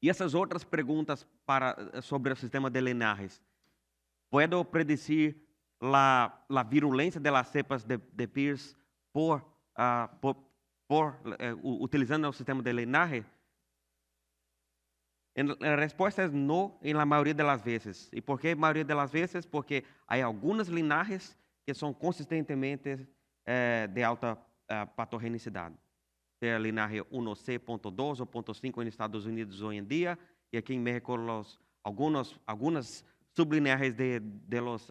E essas outras perguntas sobre o sistema de Linhares. Puedo predecir a virulência das cepas de PRRS utilizando o sistema de Linhares? A resposta é não em la maioria das vezes. E por que maioria das vezes? Porque há algumas Linhares que são consistentemente de alta patogenicidade. Seja Linhares 1C.2 ou 0.5 nos Estados Unidos hoje em dia, e aqui em México algumas sublinhares de los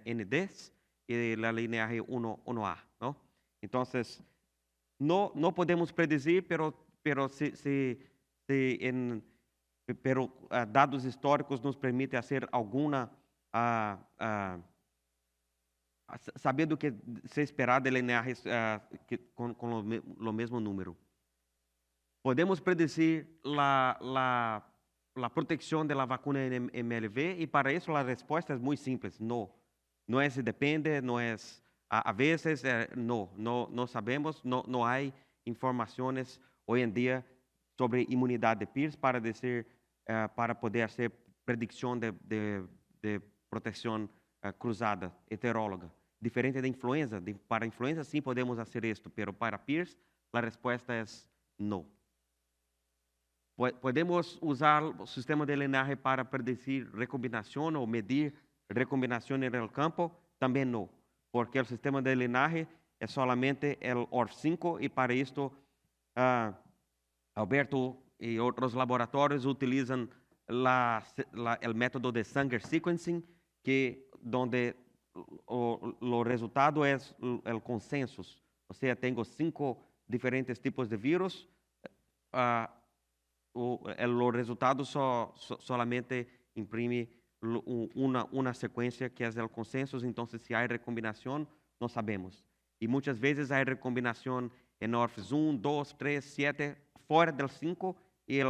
NDs e a Linhares 1A. ¿No? Então, não podemos predizir, pero dados históricos nos permitem fazer alguma saber do que se esperar de Linhares com o mesmo número. Podemos predecir a proteção da vacuna MLV e para isso a resposta é muito simples, não. Não é se depende, não é a vezes, não sabemos, não há informações hoje em dia sobre imunidade de PRRS para poder fazer predição de proteção cruzada, heteróloga. Diferente da influenza. Para influenza, sim, podemos fazer isto, mas para PRRS, a resposta é não. Podemos usar o sistema de Linhares para predecir recombinação ou medir recombinação no campo? Também não, porque o sistema de Linhares é solamente o ORF5 e para isto, Alberto e outros laboratórios utilizam o método de Sanger sequencing, donde o resultado é o consenso. Ou seja, tenho 5 diferentes tipos de vírus. O resultado solamente imprime uma sequência que é o consenso. Então, se há recombinação, não sabemos. E muitas vezes há recombinação em ORFs 1, 2, 3, 7, fora del 5, e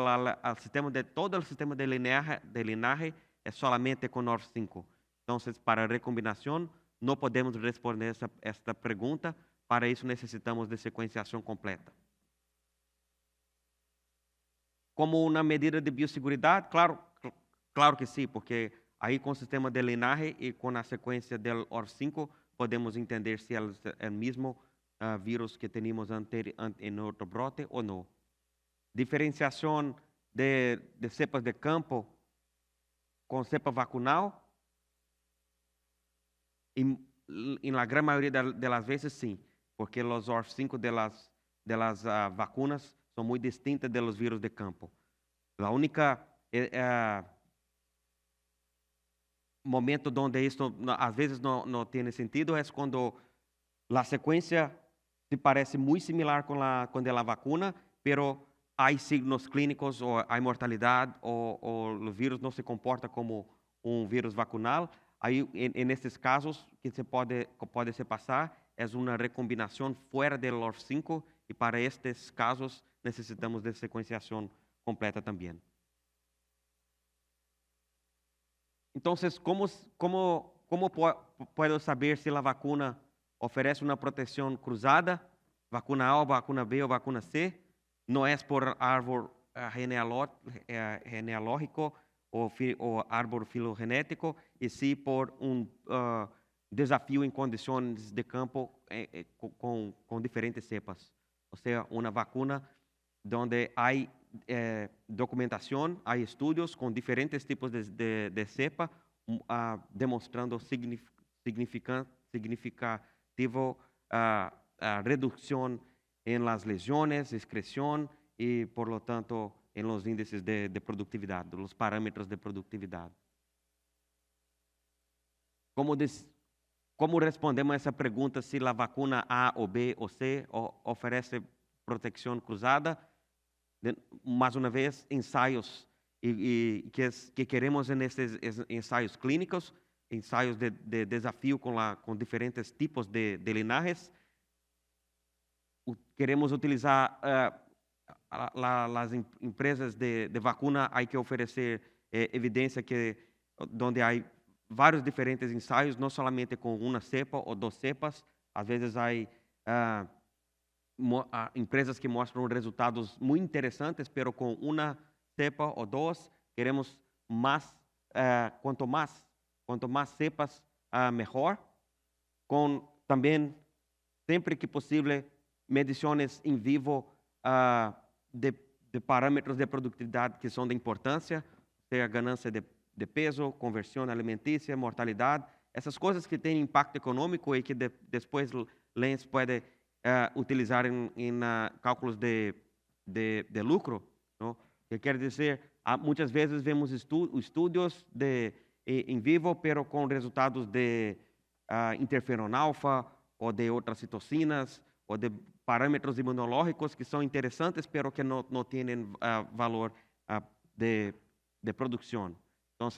todo o sistema de Linhares é solamente com ORF 5. Então, para recombinação, não podemos responder esta pergunta. Para isso, necessitamos de sequenciação completa. Como uma medida de biosseguridade? Claro que sim, porque aí com o sistema de Linhares e com a sequência do ORF5, podemos entender se é o mesmo vírus que tínhamos em outro brote ou não. Diferenciação de cepas de campo com cepa vacunal? Em la gran maioria das vezes, sim, porque os ORF5 de las vacunas são muito distintas de los vírus de campo. La única momento donde esto a veces no tiene sentido es cuando la secuencia se parece muy similar con la vacuna, pero hay signos clínicos o hay mortalidad o el virus no se comporta como un virus vacunal. Ahí, en estos casos, que se puede se pasar es una recombinación fuera del OR5 y para estos casos necesitamos de secuenciación completa también. Entonces, ¿cómo puedo saber si la vacuna ofrece una protección cruzada, vacuna A, vacuna B o vacuna C? No es por árbol genealógico o árbol filogenético, y sí por un desafío en condiciones de campo con diferentes cepas. O sea, una vacuna donde hay documentación, hay estudios con diferentes tipos de cepa, demostrando significativo reducción en las lesiones, excreción y, por lo tanto, en los índices de productividad, los parámetros de productividad. ¿Cómo respondemos a esa pregunta si la vacuna A o B o C ofrece protección cruzada? Mais uma vez, ensaios que queremos nesses ensaios clínicos, ensaios de desafio com diferentes tipos de Linhares. Queremos utilizar as empresas de vacuna, há que oferecer evidência que onde há vários diferentes ensaios, não somente com uma cepa ou duas cepas, às vezes há empresas que mostram resultados muito interessantes, pero com uma cepa ou duas, queremos mais, quanto mais cepas, melhor. Com também, sempre que possível, medições em vivo de parâmetros de produtividade que são de importância, seja ganância de peso, conversão alimentícia, mortalidade, essas coisas que têm impacto econômico e que depois Lenz pode utilizar em cálculos de lucro, não? Que quer dizer, muitas vezes vemos estudos em vivo, pero com resultados de interferon alfa ou de outras citocinas ou de parâmetros imunológicos que são interessantes, pero que não têm valor de produção. Então,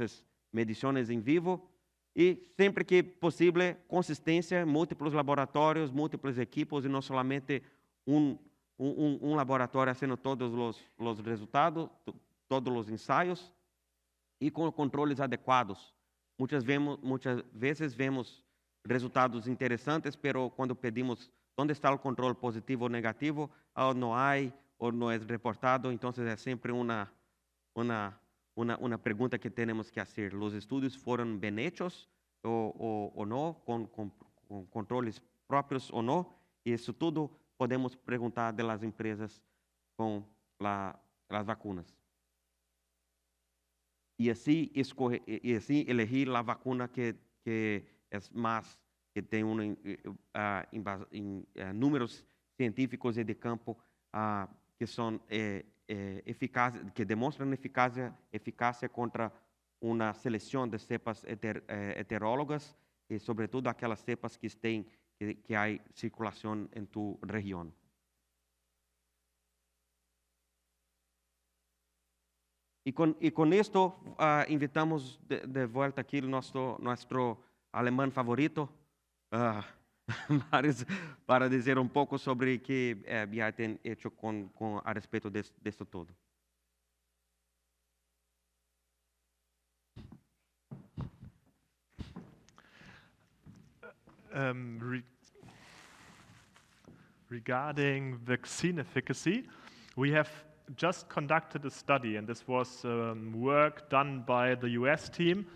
medições em vivo. E sempre que possível, consistência, múltiplos laboratórios, múltiplos equipos, e não somente um laboratório fazendo todos os resultados, todos os ensaios, e com controles adequados. Muitas vezes vemos resultados interessantes, pero quando pedimos onde está o controle positivo ou negativo, não há ou não é reportado, então é sempre uma pergunta que temos que fazer. Os estudos foram bem feitos ou não, com controles próprios ou não, e isso tudo podemos perguntar das empresas com as vacunas. E assim elegir a vacuna que é mais, que tem números científicos e de campo que são eficazes, que demonstram eficácia contra uma seleção de cepas heterólogas e, sobretudo, aquelas cepas que há circulação em tu região. E com isto, invitamos de volta aqui nosso alemão favorito, Marius, para dizer pouco sobre o que já tem feito a respeito disso tudo. Regarding vaccine efficacy, we have just conducted a study, and this was work done by the US team.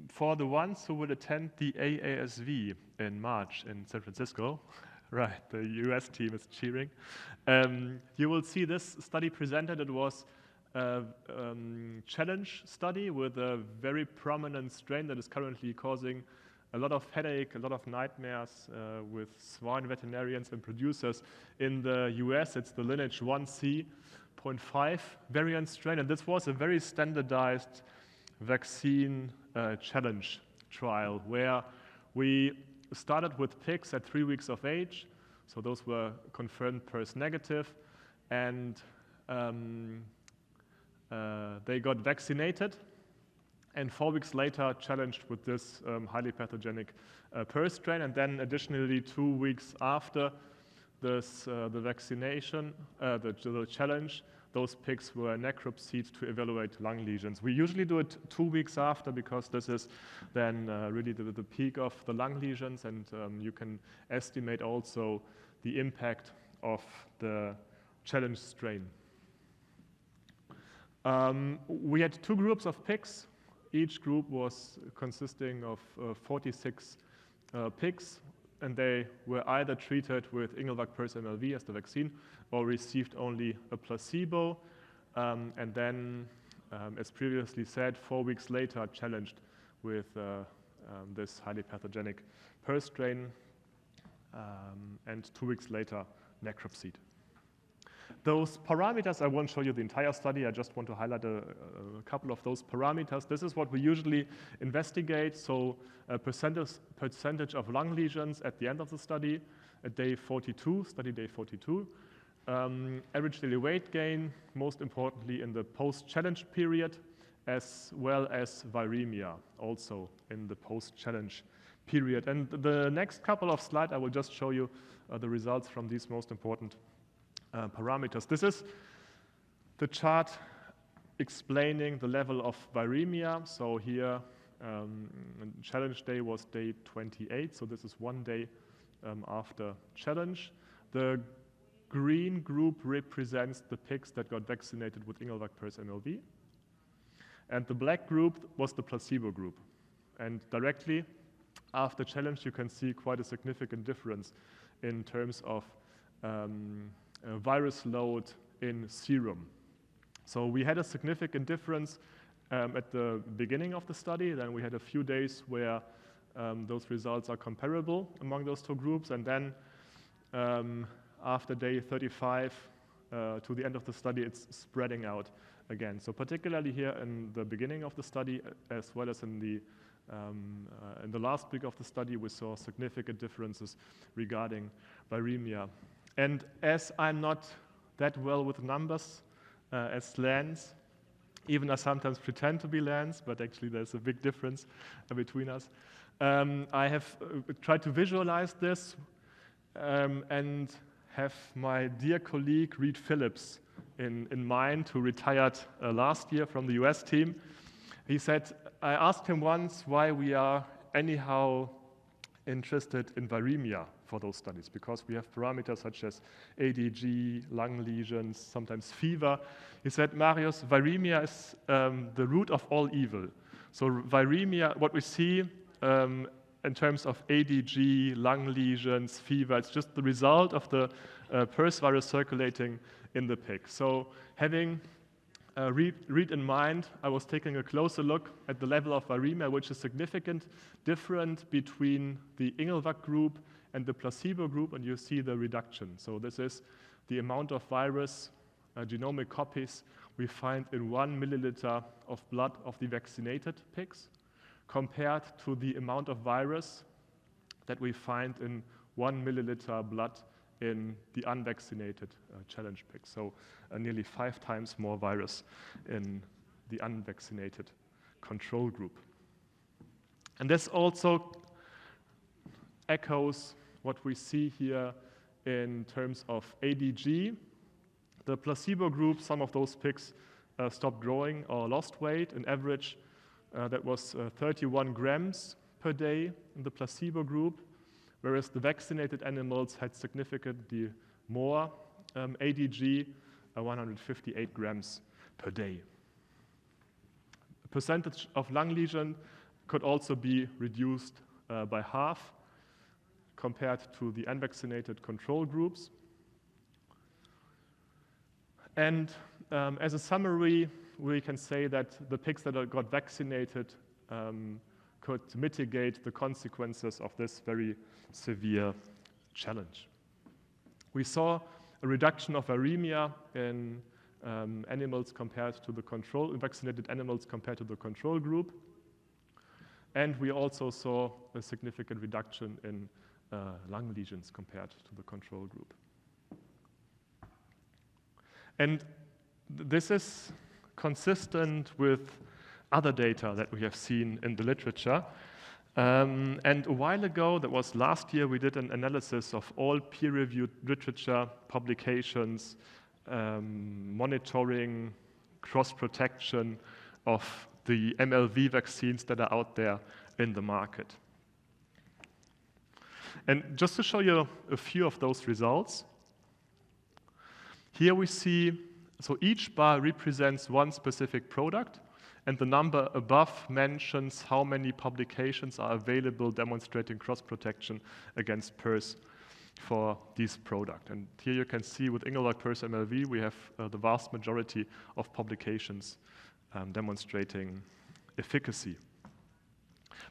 For the ones who will attend the AASV in March in San Francisco, right, the US team is cheering, you will see this study presented. It was a challenge study with a very prominent strain that is currently causing a lot of headache, a lot of nightmares with swine veterinarians and producers in the US. It's the Lineage 1C v01.5 variant strain, and this was a very standardized vaccine challenge trial where we started with pigs at 3 weeks of age, so those were confirmed PRRS negative, and they got vaccinated, and 4 weeks later challenged with this highly pathogenic PRRS strain, and then additionally 2 weeks after this, the vaccination, the challenge, those pigs were necropsied to evaluate lung lesions. We usually do it 2 weeks after because this is then really the peak of the lung lesions, and you can estimate also the impact of the challenge strain. We had 2 groups of pigs. Each group was consisting of 46 pigs, and they were either treated with Engelbach PRRS MLV as the vaccine or received only a placebo, and then, as previously said, 4 weeks later challenged with this highly pathogenic PRRS strain, and 2 weeks later necropsied. Those parameters, I won't show you the entire study, I just want to highlight a couple of those parameters. This is what we usually investigate, so a percentage of lung lesions at the end of the study at day 42, study day 42. Average daily weight gain, most importantly in the post-challenge period, as well as viremia, also in the post-challenge period. And the next couple of slides, I will just show you the results from these most important parameters. This is the chart explaining the level of viremia. So here, challenge day was day 28, so this is 1 day after challenge. The green group represents the pigs that got vaccinated with Engelbach PRRS MLV, and the black group was the placebo group. And directly after challenge, you can see quite a significant difference in terms of virus load in serum. So we had a significant difference at the beginning of the study. Then we had a few days where those results are comparable among those 2 groups, and then after day 35 to the end of the study, it's spreading out again. So particularly here in the beginning of the study, as well as in the last week of the study, we saw significant differences regarding viremia. And as I'm not that well with numbers as Lance, even I sometimes pretend to be Lance, but actually there's a big difference between us, I have tried to visualize this and have my dear colleague Reed Phillips in mind, who retired last year from the US team. He said, I asked him once why we are anyhow interested in viremia for those studies, because we have parameters such as ADG, lung lesions, sometimes fever. He said, Marius, viremia is the root of all evil. So viremia, what we see in terms of ADG, lung lesions, fever, it's just the result of the PRRS virus circulating in the pig. So having Reed in mind, I was taking a closer look at the level of viremia, which is significant different between the Engelbach group and the placebo group, and you see the reduction. So this is the amount of virus, genomic copies we find in 1 milliliter of blood of the vaccinated pigs, compared to the amount of virus that we find in 1 milliliter blood in the unvaccinated challenge pigs. So nearly 5 times more virus in the unvaccinated control group. And this also echoes what we see here in terms of ADG. The placebo group, some of those pigs stopped growing or lost weight. In average, that was 31 grams per day in the placebo group, whereas the vaccinated animals had significantly more ADG, 158 grams per day. The percentage of lung lesion could also be reduced by half compared to the unvaccinated control groups. And as a summary, we can say that the pigs that got vaccinated could mitigate the consequences of this very severe challenge. We saw a reduction of viremia in animals compared to the control, vaccinated animals compared to the control group. And we also saw a significant reduction in lung lesions compared to the control group. And this is consistent with other data that we have seen in the literature. And a while ago, that was last year, we did an analysis of all peer-reviewed literature, publications, monitoring, cross-protection of the MLV vaccines that are out there in the market. And just to show you a few of those results, here we see, so each bar represents one specific product, and the number above mentions how many publications are available demonstrating cross-protection against PRRS for this product. And here you can see with Engelbert PRRS MLV, we have the vast majority of publications demonstrating efficacy.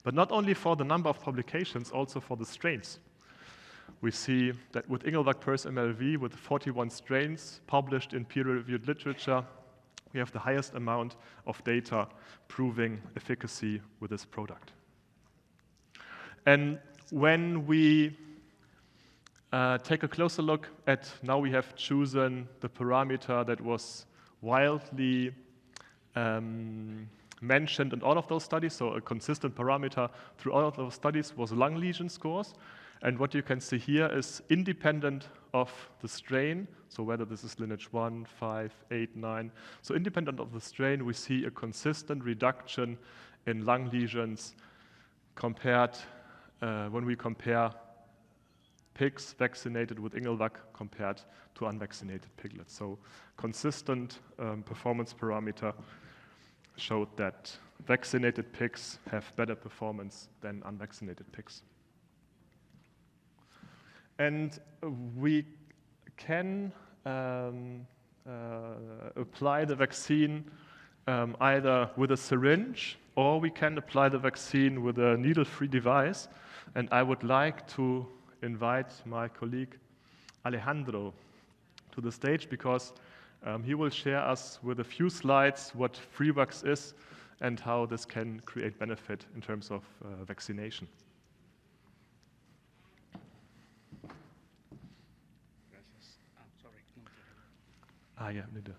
But not only for the number of publications, also for the strains. We see that with Engelbert PRRS MLV, with 41 strains published in peer-reviewed literature, we have the highest amount of data proving efficacy with this product. And when we take a closer look at, now we have chosen the parameter that was widely mentioned in all of those studies, so a consistent parameter through all of those studies was lung lesion scores. And what you can see here is independent of the strain, so whether this is lineage 1, 5, 8, 9. So independent of the strain, we see a consistent reduction in lung lesions compared, when we compare pigs vaccinated with Engelbert compared to unvaccinated piglets. So consistent performance parameter showed that vaccinated pigs have better performance than unvaccinated pigs. And we can apply the vaccine either with a syringe, or we can apply the vaccine with a needle-free device. And I would like to invite my colleague Alejandro to the stage, because he will share us with a few slides what FreeVax is and how this can create benefit in terms of vaccination. Yeah, Nida.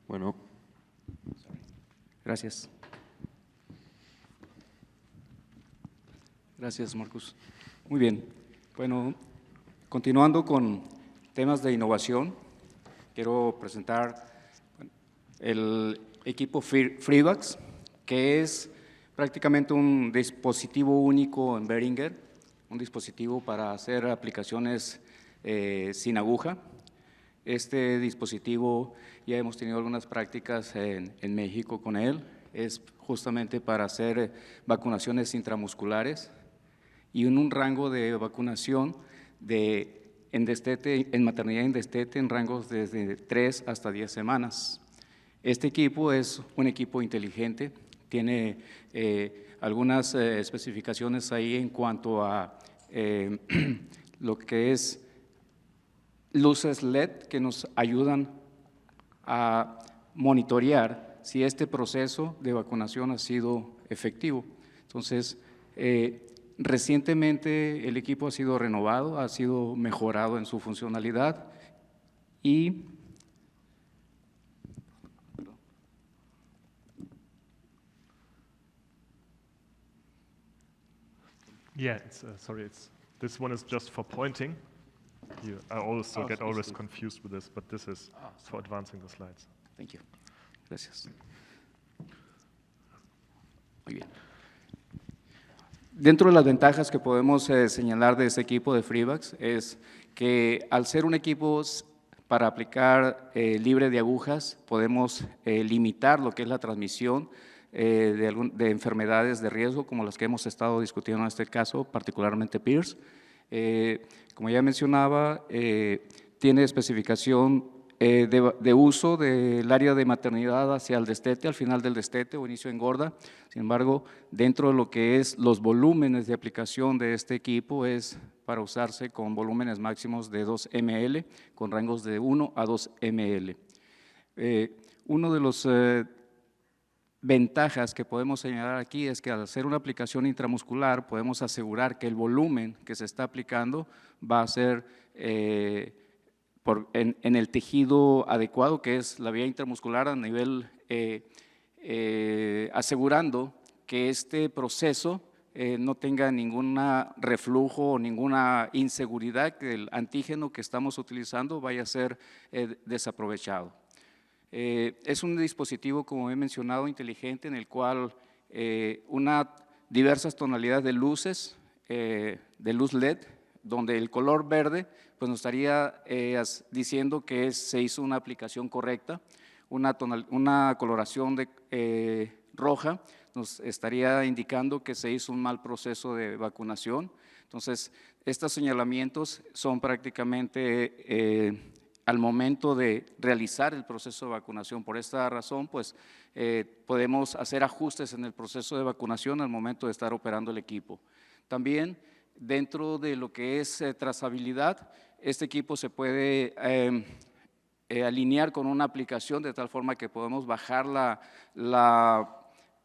Bueno, gracias. Gracias, Marcus. Muy bien. Bueno, continuando con temas de innovación, quiero presentar el equipo FreeVax, que es prácticamente un dispositivo único en Behringer, un dispositivo para hacer aplicaciones sin aguja. Este dispositivo ya hemos tenido algunas prácticas en México con él, es justamente para hacer vacunaciones intramusculares y en un rango de vacunación en maternidad y en destete en rangos desde 3 hasta 10 semanas. Este equipo es un equipo inteligente, tiene algunas especificaciones ahí en cuanto a lo que es luces LED que nos ayudan a monitorear si este proceso de vacunación ha sido efectivo. Entonces, recientemente el equipo ha sido renovado, ha sido mejorado en su funcionalidad y yeah, this one is just for pointing. I also get always confused with this, but this is for advancing the slides. Thank you. Gracias. Muy bien. Dentro de las ventajas que podemos señalar de este equipo de FreeVax es que al ser un equipo para aplicar libre de agujas, podemos limitar lo que es la transmisión de enfermedades de riesgo como las que hemos estado discutiendo en este caso, particularmente PRRS. como ya mencionaba, tiene especificación de uso del área de maternidad hacia el destete, al final del destete o inicio de engorda. Sin embargo, dentro de lo que es los volúmenes de aplicación de este equipo es para usarse con volúmenes máximos de 2 ml, con rangos de 1 a 2 ml. Uno de los ventajas que podemos señalar aquí es que al hacer una aplicación intramuscular podemos asegurar que el volumen que se está aplicando va a ser en el tejido adecuado, que es la vía intramuscular a nivel, asegurando que este proceso no tenga ningún reflujo o ninguna inseguridad, que el antígeno que estamos utilizando vaya a ser desaprovechado. Es un dispositivo, como he mencionado, inteligente, en el cual diversas tonalidades de luces, de luz LED, donde el color verde pues nos estaría diciendo que se hizo una aplicación correcta, una coloración roja nos estaría indicando que se hizo un mal proceso de vacunación. Entonces, estos señalamientos son prácticamente al momento de realizar el proceso de vacunación. Por esta razón, pues podemos hacer ajustes en el proceso de vacunación al momento de estar operando el equipo. También, dentro de lo que es trazabilidad, este equipo se puede alinear con una aplicación de tal forma que podemos bajar la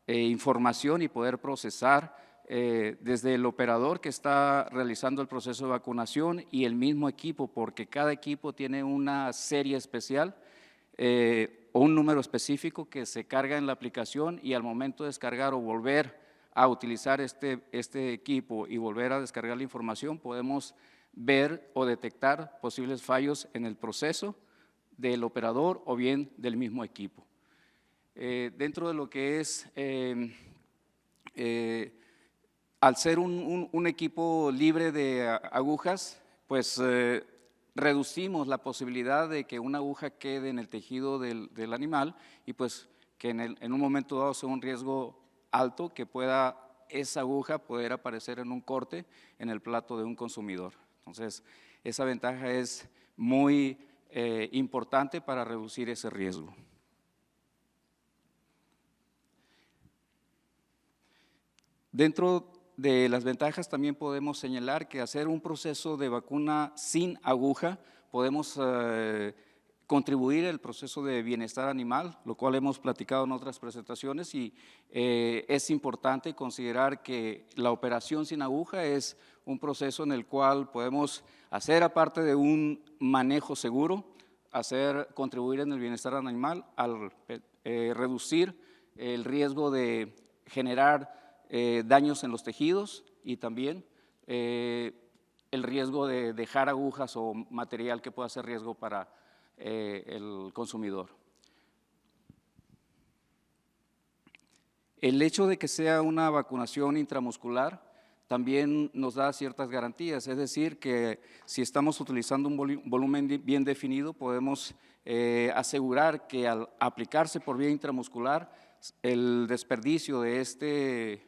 información y poder procesar desde el operador que está realizando el proceso de vacunación y el mismo equipo, porque cada equipo tiene una serie especial o un número específico que se carga en la aplicación, y al momento de descargar o volver a utilizar este equipo y volver a descargar la información, podemos ver o detectar posibles fallos en el proceso del operador o bien del mismo equipo. Dentro de lo que es, al ser un equipo libre de agujas, pues reducimos la posibilidad de que una aguja quede en el tejido del animal y pues que en un momento dado sea un riesgo alto que pueda esa aguja poder aparecer en un corte en el plato de un consumidor. Entonces, esa ventaja es muy importante para reducir ese riesgo. Dentro de las ventajas también podemos señalar que hacer un proceso de vacuna sin aguja podemos contribuir al proceso de bienestar animal, lo cual hemos platicado en otras presentaciones, y es importante considerar que la operación sin aguja es un proceso en el cual podemos hacer, aparte de un manejo seguro, contribuir en el bienestar animal al reducir el riesgo de generar daños en los tejidos y también el riesgo de dejar agujas o material que pueda ser riesgo para el consumidor. El hecho de que sea una vacunación intramuscular también nos da ciertas garantías, es decir, que si estamos utilizando un volumen bien definido, podemos asegurar que al aplicarse por vía intramuscular, el desperdicio de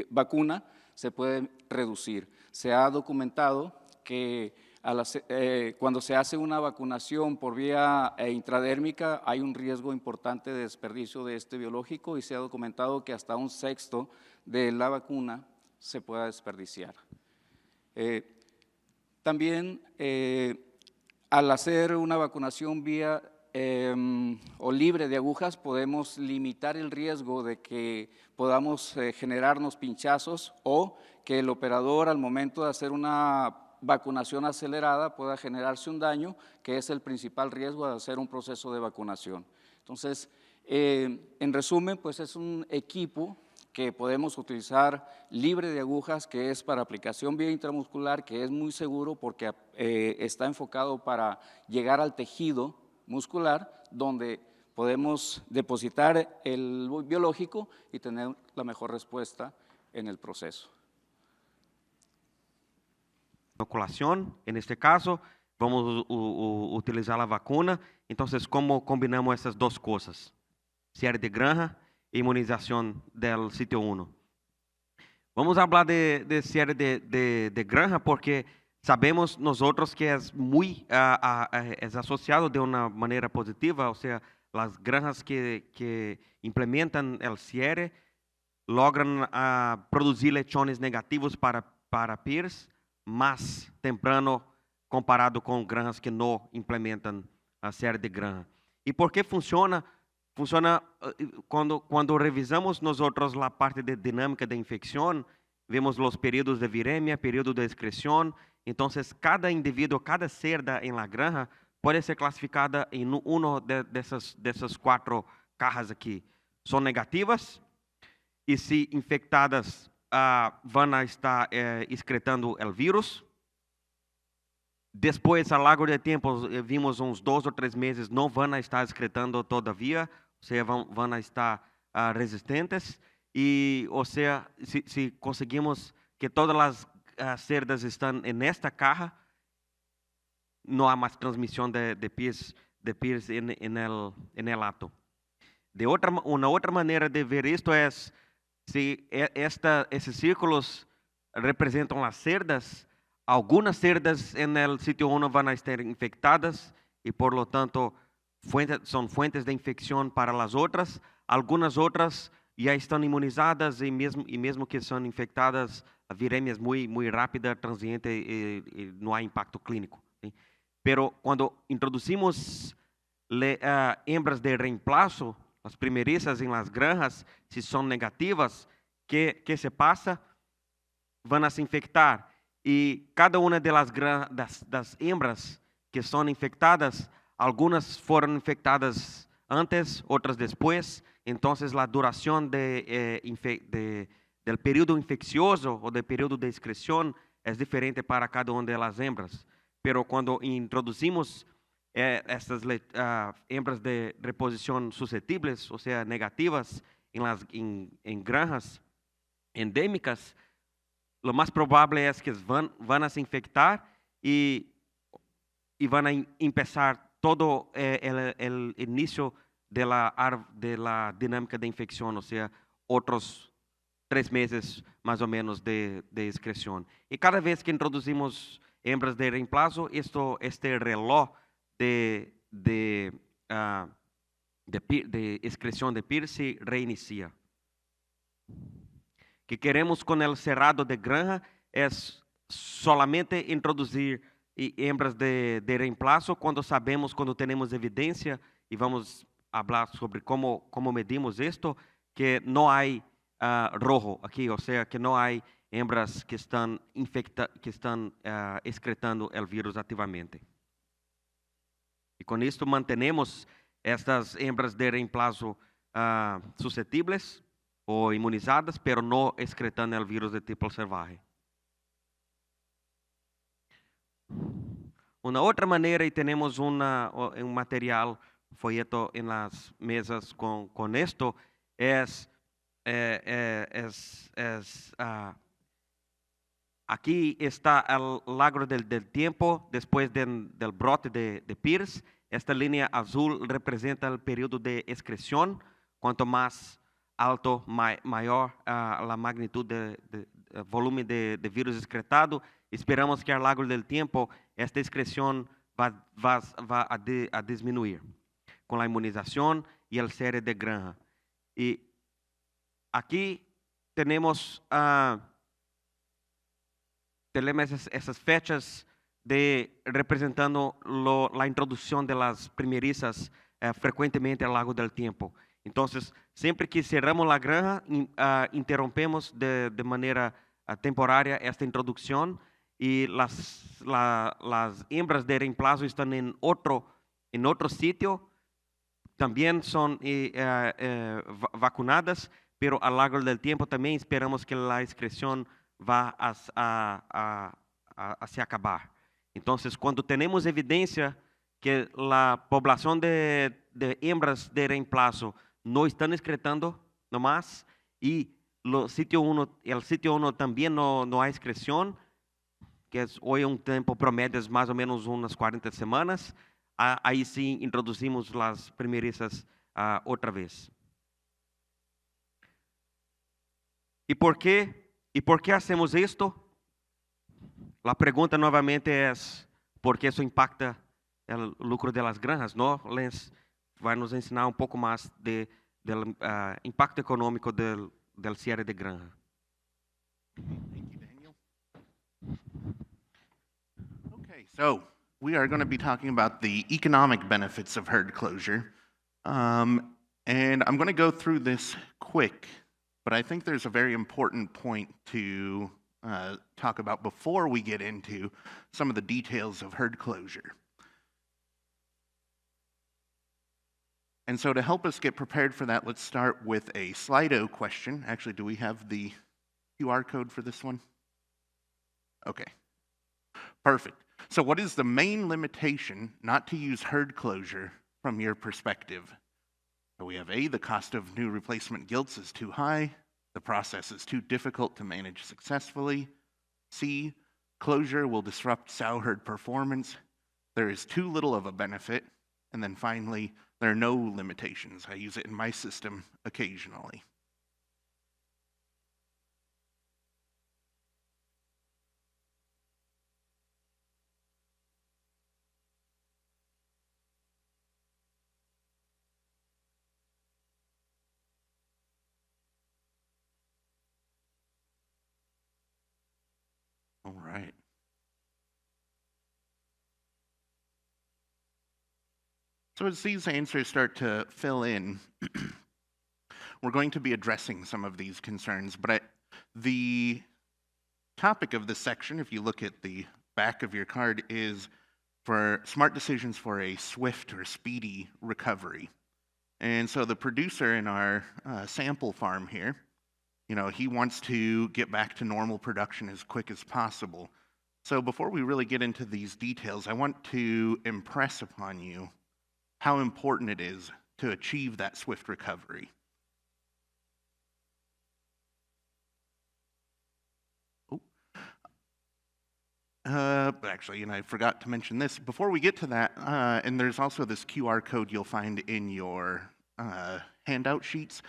vacuna se puede reducir. Se ha documentado que cuando se hace una vacunación por vía intradérmica hay un riesgo importante de desperdicio de este biológico, y se ha documentado que hasta 1/6 de la vacuna se pueda desperdiciar. También al hacer una vacunación vía o libre de agujas, podemos limitar el riesgo de que podamos generarnos pinchazos o que el operador, al momento de hacer una vacunación acelerada, pueda generarse un daño, que es el principal riesgo de hacer un proceso de vacunación. Entonces, en resumen, pues es un equipo que podemos utilizar libre de agujas, que es para aplicación vía intramuscular, que es muy seguro porque está enfocado para llegar al tejido muscular, donde podemos depositar el biológico y tener la mejor respuesta en el proceso. Inoculación, en este caso, vamos a utilizar la vacuna. Entonces, ¿cómo combinamos esas dos cosas? Cierre de granja e imunización del sitio 1. Vamos a hablar de cierre de granja porque sabemos nosotros que es muy es asociado de una manera positiva, o sea, las granjas que implementan el cierre logran producir lechones negativos para PRRS más temprano comparado con granjas que no implementan a cierre de granja. ¿Y por qué funciona? Funciona cuando revisamos nosotros la parte de dinámica de infección, vemos los periodos de viremia, periodo de excreción. Entonces, cada individuo, cada cerda en la granja puede ser clasificada en uno de esas 4 cajas aquí. Son negativas y si infectadas van a estar excretando el virus. Depois, ao longo do tempo, vimos uns 2 ou 3 meses, não vão estar excretando todavia, ou seja, vão estar resistentes. E, ou seja, se conseguimos que todas as cerdas estão nesta caja, não há mais transmissão de PRRS en el ato. Uma outra maneira de ver isto é se esses círculos representam as cerdas. Algunas cerdas en el sitio 1 van a estar infectadas y por lo tanto son fuentes de infección para las otras. Algunas otras ya están inmunizadas y mismo que son infectadas, la viremia es muy rápida, transiente y no hay impacto clínico. ¿Sí? Pero cuando introducimos hembras de reemplazo, las primerizas en las granjas, si son negativas, ¿qué se pasa? Van a se infectar. Y cada una de las hembras que son infectadas, algunas fueron infectadas antes, otras después. Entonces, la duración del periodo infeccioso o del periodo de excreción es diferente para cada una de las hembras. Pero cuando introducimos estas hembras de reposición susceptibles, o sea, negativas, en granjas endémicas, lo más probable es que van a se infectar y van a empezar todo el inicio de la dinámica de infección, o sea, otros 3 meses más o menos de excreción. Y cada vez que introducimos hembras de reemplazo, este reloj de excreción de PRRS se reinicia. Que queremos con el cerrado de granja es solamente introducir hembras de reemplazo cuando sabemos, cuando tenemos evidencia, y vamos a hablar sobre cómo medimos esto, que no hay rojo aquí, o sea, que no hay hembras que están excretando el virus activamente. Y con esto mantenemos estas hembras de reemplazo susceptibles o inmunizadas, pero no excretando el virus de tipo salvaje. Una otra manera, y tenemos un material, folleto en las mesas con esto, es aquí está al largo del tiempo, después del brote de PRRS. Esta línea azul representa el periodo de excreción. Cuanto más alto, mayor la magnitud de volumen de virus excretado. Esperamos que a lo largo del tiempo esta excreción va a disminuir con la inmunización y el cierre de granja. Y aquí tenemos esas fechas representando la introducción de las primerizas frecuentemente a lo largo del tiempo. Entonces, siempre que cerramos la granja, interrompemos de manera temporaria esta introducción y las hembras de reemplazo están en otro sitio, también son vacunadas, pero a lo largo del tiempo también esperamos que la excreción va a se acabar. Entonces, cuando tenemos evidencia que la población de hembras de reemplazo no están excretando nomás y el sitio 1 también no hay excreción, que es hoy un tiempo promedio es más o menos unas 40 semanas, ahí sí introducimos las primerizas otra vez. ¿Y por qué ¿Y por qué hacemos esto? La pregunta nuevamente es, ¿por qué eso impacta el lucro de las granjas? ¿No? Les va a nos ensinar un poco más del impacto económico del cierre de granja. Thank you, Daniel. Okay, so we are going to be talking about the economic benefits of herd closure. And I'm going to go through this quick, but I think there's a very important point to talk about before we get into some of the details of herd closure. And so to help us get prepared for that, let's start with a Slido question. Actually, do we have the QR code for this one? Okay, perfect. So what is the main limitation not to use herd closure from your perspective? So we have A, the cost of new replacement gilts is too high. The process is too difficult to manage successfully. C, closure will disrupt sow herd performance. There is too little of a benefit. And then finally, there are no limitations. I use it in my system occasionally. All right. So as these answers start to fill in, we're going to be addressing some of these concerns, but the topic of this section, if you look at the back of your card, is for smart decisions for a swift or speedy recovery. And so the producer in our sample farm here, he wants to get back to normal production as quick as possible. So before we really get into these details, I want to impress upon you how important it is to achieve that swift recovery. Actually, I forgot to mention this. Before we get to that, and there's also this QR code you'll find in your handout sheets.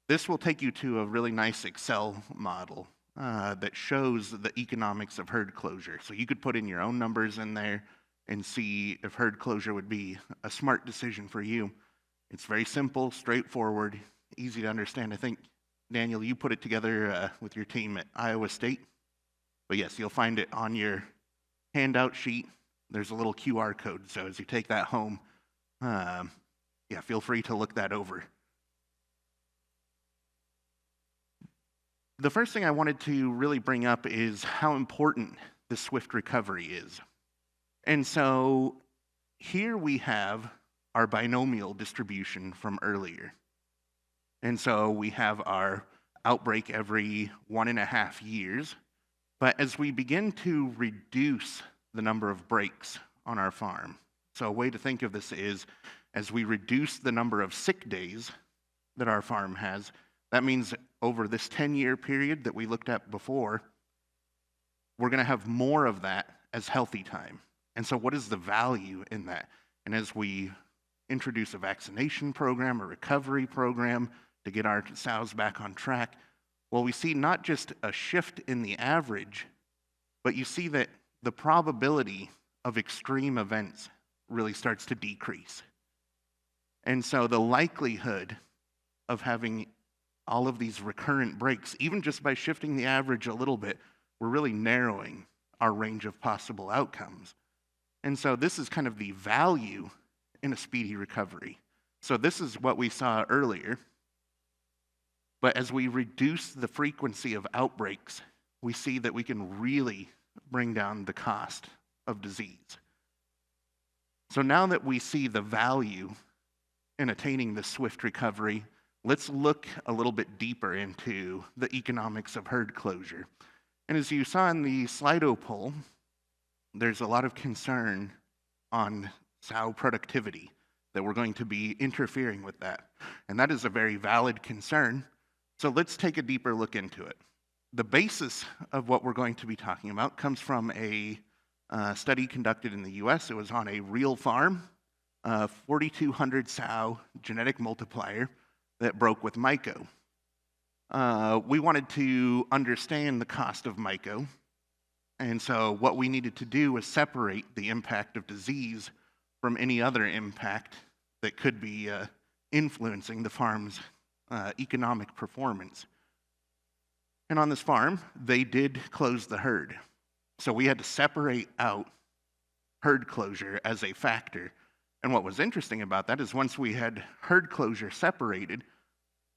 This will take you to a really nice Excel model that shows the economics of herd closure. So you could put in your own numbers in there and see if herd closure would be a smart decision for you. It's very simple, straightforward, easy to understand. I think, Daniel, you put it together with your team at Iowa State. But yes, you'll find it on your handout sheet. There's a little QR code, so as you take that home, feel free to look that over. The first thing I wanted to really bring up is how important the swift recovery is. And so here we have our binomial distribution from earlier. And so we have our outbreak every 1.5 years. But as we begin to reduce the number of breaks on our farm, so a way to think of this is as we reduce the number of sick days that our farm has, that means over this 10-year period that we looked at before, we're going to have more of that as healthy time. And so what is the value in that? And as we introduce a vaccination program, a recovery program to get our sows back on track, well, we see not just a shift in the average, but you see that the probability of extreme events really starts to decrease. And so the likelihood of having all of these recurrent breaks, even just by shifting the average a little bit, we're really narrowing our range of possible outcomes. And so this is kind of the value in a speedy recovery. So this is what we saw earlier. But as we reduce the frequency of outbreaks, we see that we can really bring down the cost of disease. So now that we see the value in attaining the swift recovery, let's look a little bit deeper into the economics of herd closure. And as you saw in the Slido poll, there's a lot of concern on sow productivity, that we're going to be interfering with that. And that is a very valid concern. So let's take a deeper look into it. The basis of what we're going to be talking about comes from a study conducted in the US. It was on a real farm, 4,200 sow genetic multiplier that broke with myco. we wanted to understand the cost of myco. And so what we needed to do was separate the impact of disease from any other impact that could be influencing the farm's economic performance. And on this farm, they did close the herd. So we had to separate out herd closure as a factor. And what was interesting about that is once we had herd closure separated,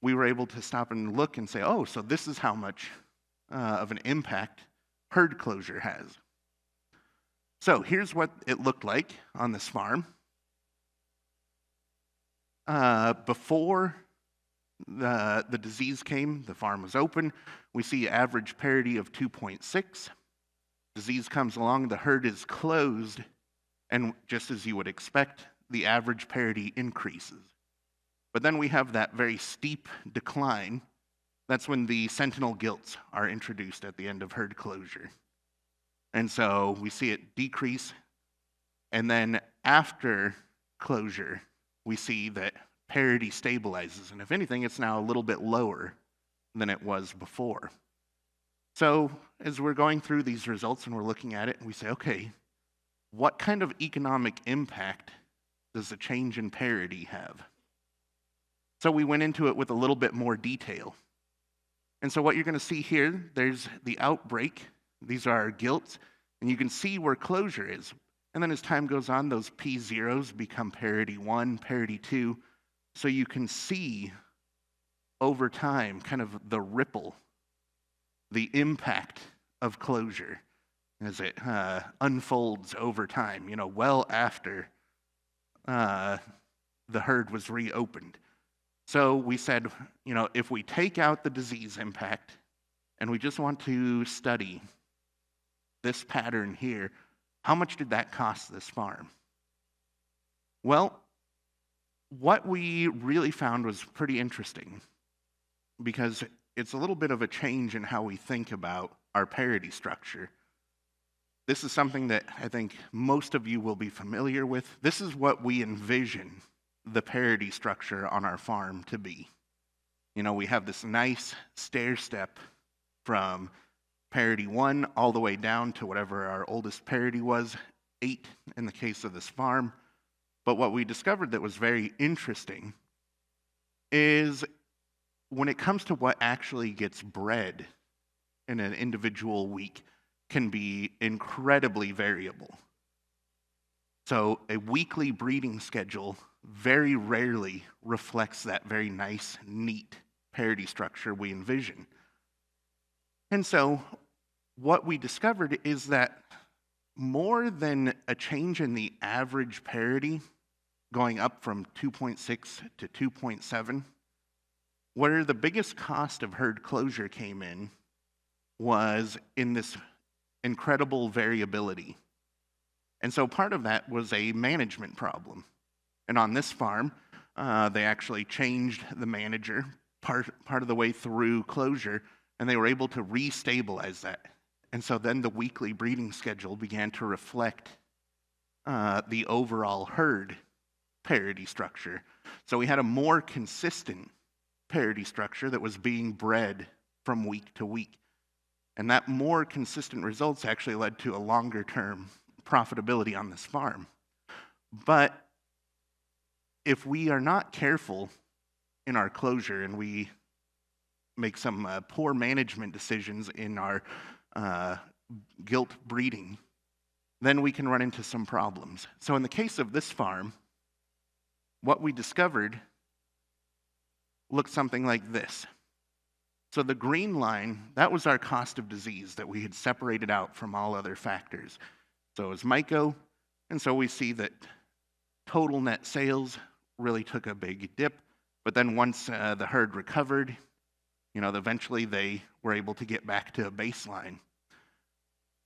we were able to stop and look and say, oh, so this is how much of an impact herd closure has. So here's what it looked like on this farm. Before the disease came, the farm was open. We see average parity of 2.6. Disease comes along, the herd is closed, and just as you would expect, the average parity increases. But then we have that very steep decline. That's when the sentinel gilts are introduced at the end of herd closure. And so we see it decrease, and then after closure, we see that parity stabilizes, and if anything, it's now a little bit lower than it was before. So as we're going through these results and we're looking at it, we say, okay, what kind of economic impact does the change in parity have? So we went into it with a little bit more detail. And so what you're going to see here, there's the outbreak. These are our gilts, and you can see where closure is. And then as time goes on, those P0s become parity 1, parity 2. So you can see over time kind of the ripple, the impact of closure as it unfolds over time, well after the herd was reopened. So we said, if we take out the disease impact and we just want to study this pattern here, how much did that cost this farm? Well, what we really found was pretty interesting because it's a little bit of a change in how we think about our parity structure. This is something that I think most of you will be familiar with. This is what we envision the parity structure on our farm to be. We have this nice stair step from parity 1 all the way down to whatever our oldest parity was, 8 in the case of this farm. But what we discovered that was very interesting is when it comes to what actually gets bred in an individual week can be incredibly variable. So a weekly breeding schedule very rarely reflects that very nice, neat parity structure we envision. And so what we discovered is that more than a change in the average parity going up from 2.6 to 2.7, where the biggest cost of herd closure came in was in this incredible variability. And so part of that was a management problem. And on this farm, they actually changed the manager part of the way through closure, and they were able to re-stabilize that. And so then the weekly breeding schedule began to reflect the overall herd parity structure. So we had a more consistent parity structure that was being bred from week to week. And that more consistent results actually led to a longer term profitability on this farm. But if we are not careful in our closure and we make some poor management decisions in our gilt breeding, then we can run into some problems. So in the case of this farm, what we discovered looked something like this. So the green line, that was our cost of disease that we had separated out from all other factors. So it was myco, and so we see that total net sales really took a big dip, but then once the herd recovered, eventually they were able to get back to a baseline.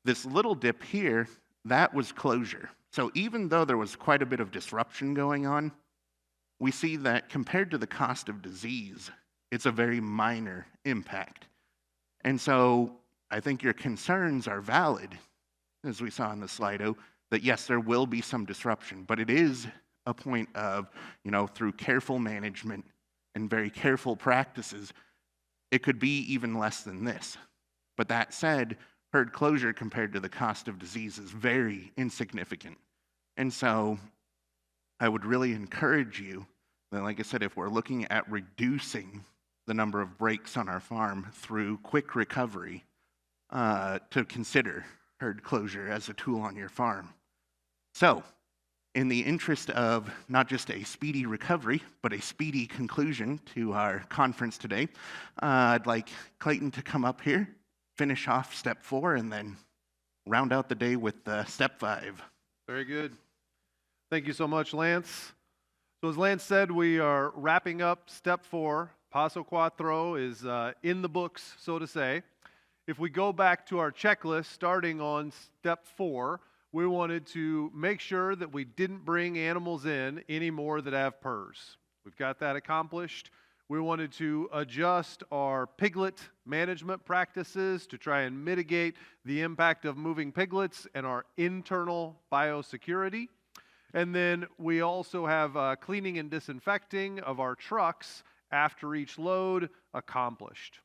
This little dip here, that was closure. So even though there was quite a bit of disruption going on, we see that compared to the cost of disease, it's a very minor impact. And so I think your concerns are valid, as we saw in the Slido, that yes, there will be some disruption, but it is a point of, through careful management and very careful practices, it could be even less than this. But that said, herd closure compared to the cost of disease is very insignificant. And so I would really encourage you that, like I said, if we're looking at reducing the number of breaks on our farm through quick recovery, to consider herd closure as a tool on your farm. So, in the interest of not just a speedy recovery, but a speedy conclusion to our conference today, I'd like Clayton to come up here, finish off step 4, and then round out the day with step 5. Very good. Thank you so much, Lance. So as Lance said, we are wrapping up step 4. Paso Cuatro is in the books, so to say. If we go back to our checklist, starting on step 4, we wanted to make sure that we didn't bring animals in anymore that have PRRS. We've got that accomplished. We wanted to adjust our piglet management practices to try and mitigate the impact of moving piglets and our internal biosecurity. And then we also have cleaning and disinfecting of our trucks after each load accomplished.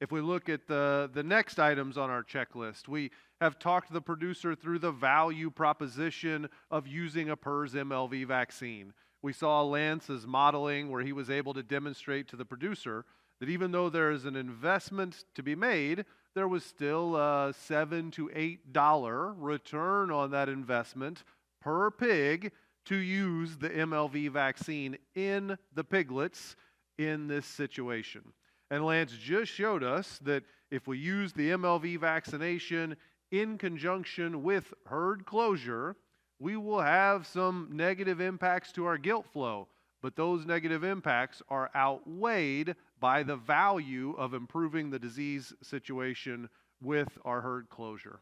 If we look at the next items on our checklist, we have talked the producer through the value proposition of using a PRRS MLV vaccine. We saw Lance's modeling where he was able to demonstrate to the producer that even though there is an investment to be made, there was still a $7 to $8 return on that investment per pig to use the MLV vaccine in the piglets in this situation. And Lance just showed us that if we use the MLV vaccination in conjunction with herd closure, we will have some negative impacts to our gilt flow, but those negative impacts are outweighed by the value of improving the disease situation with our herd closure.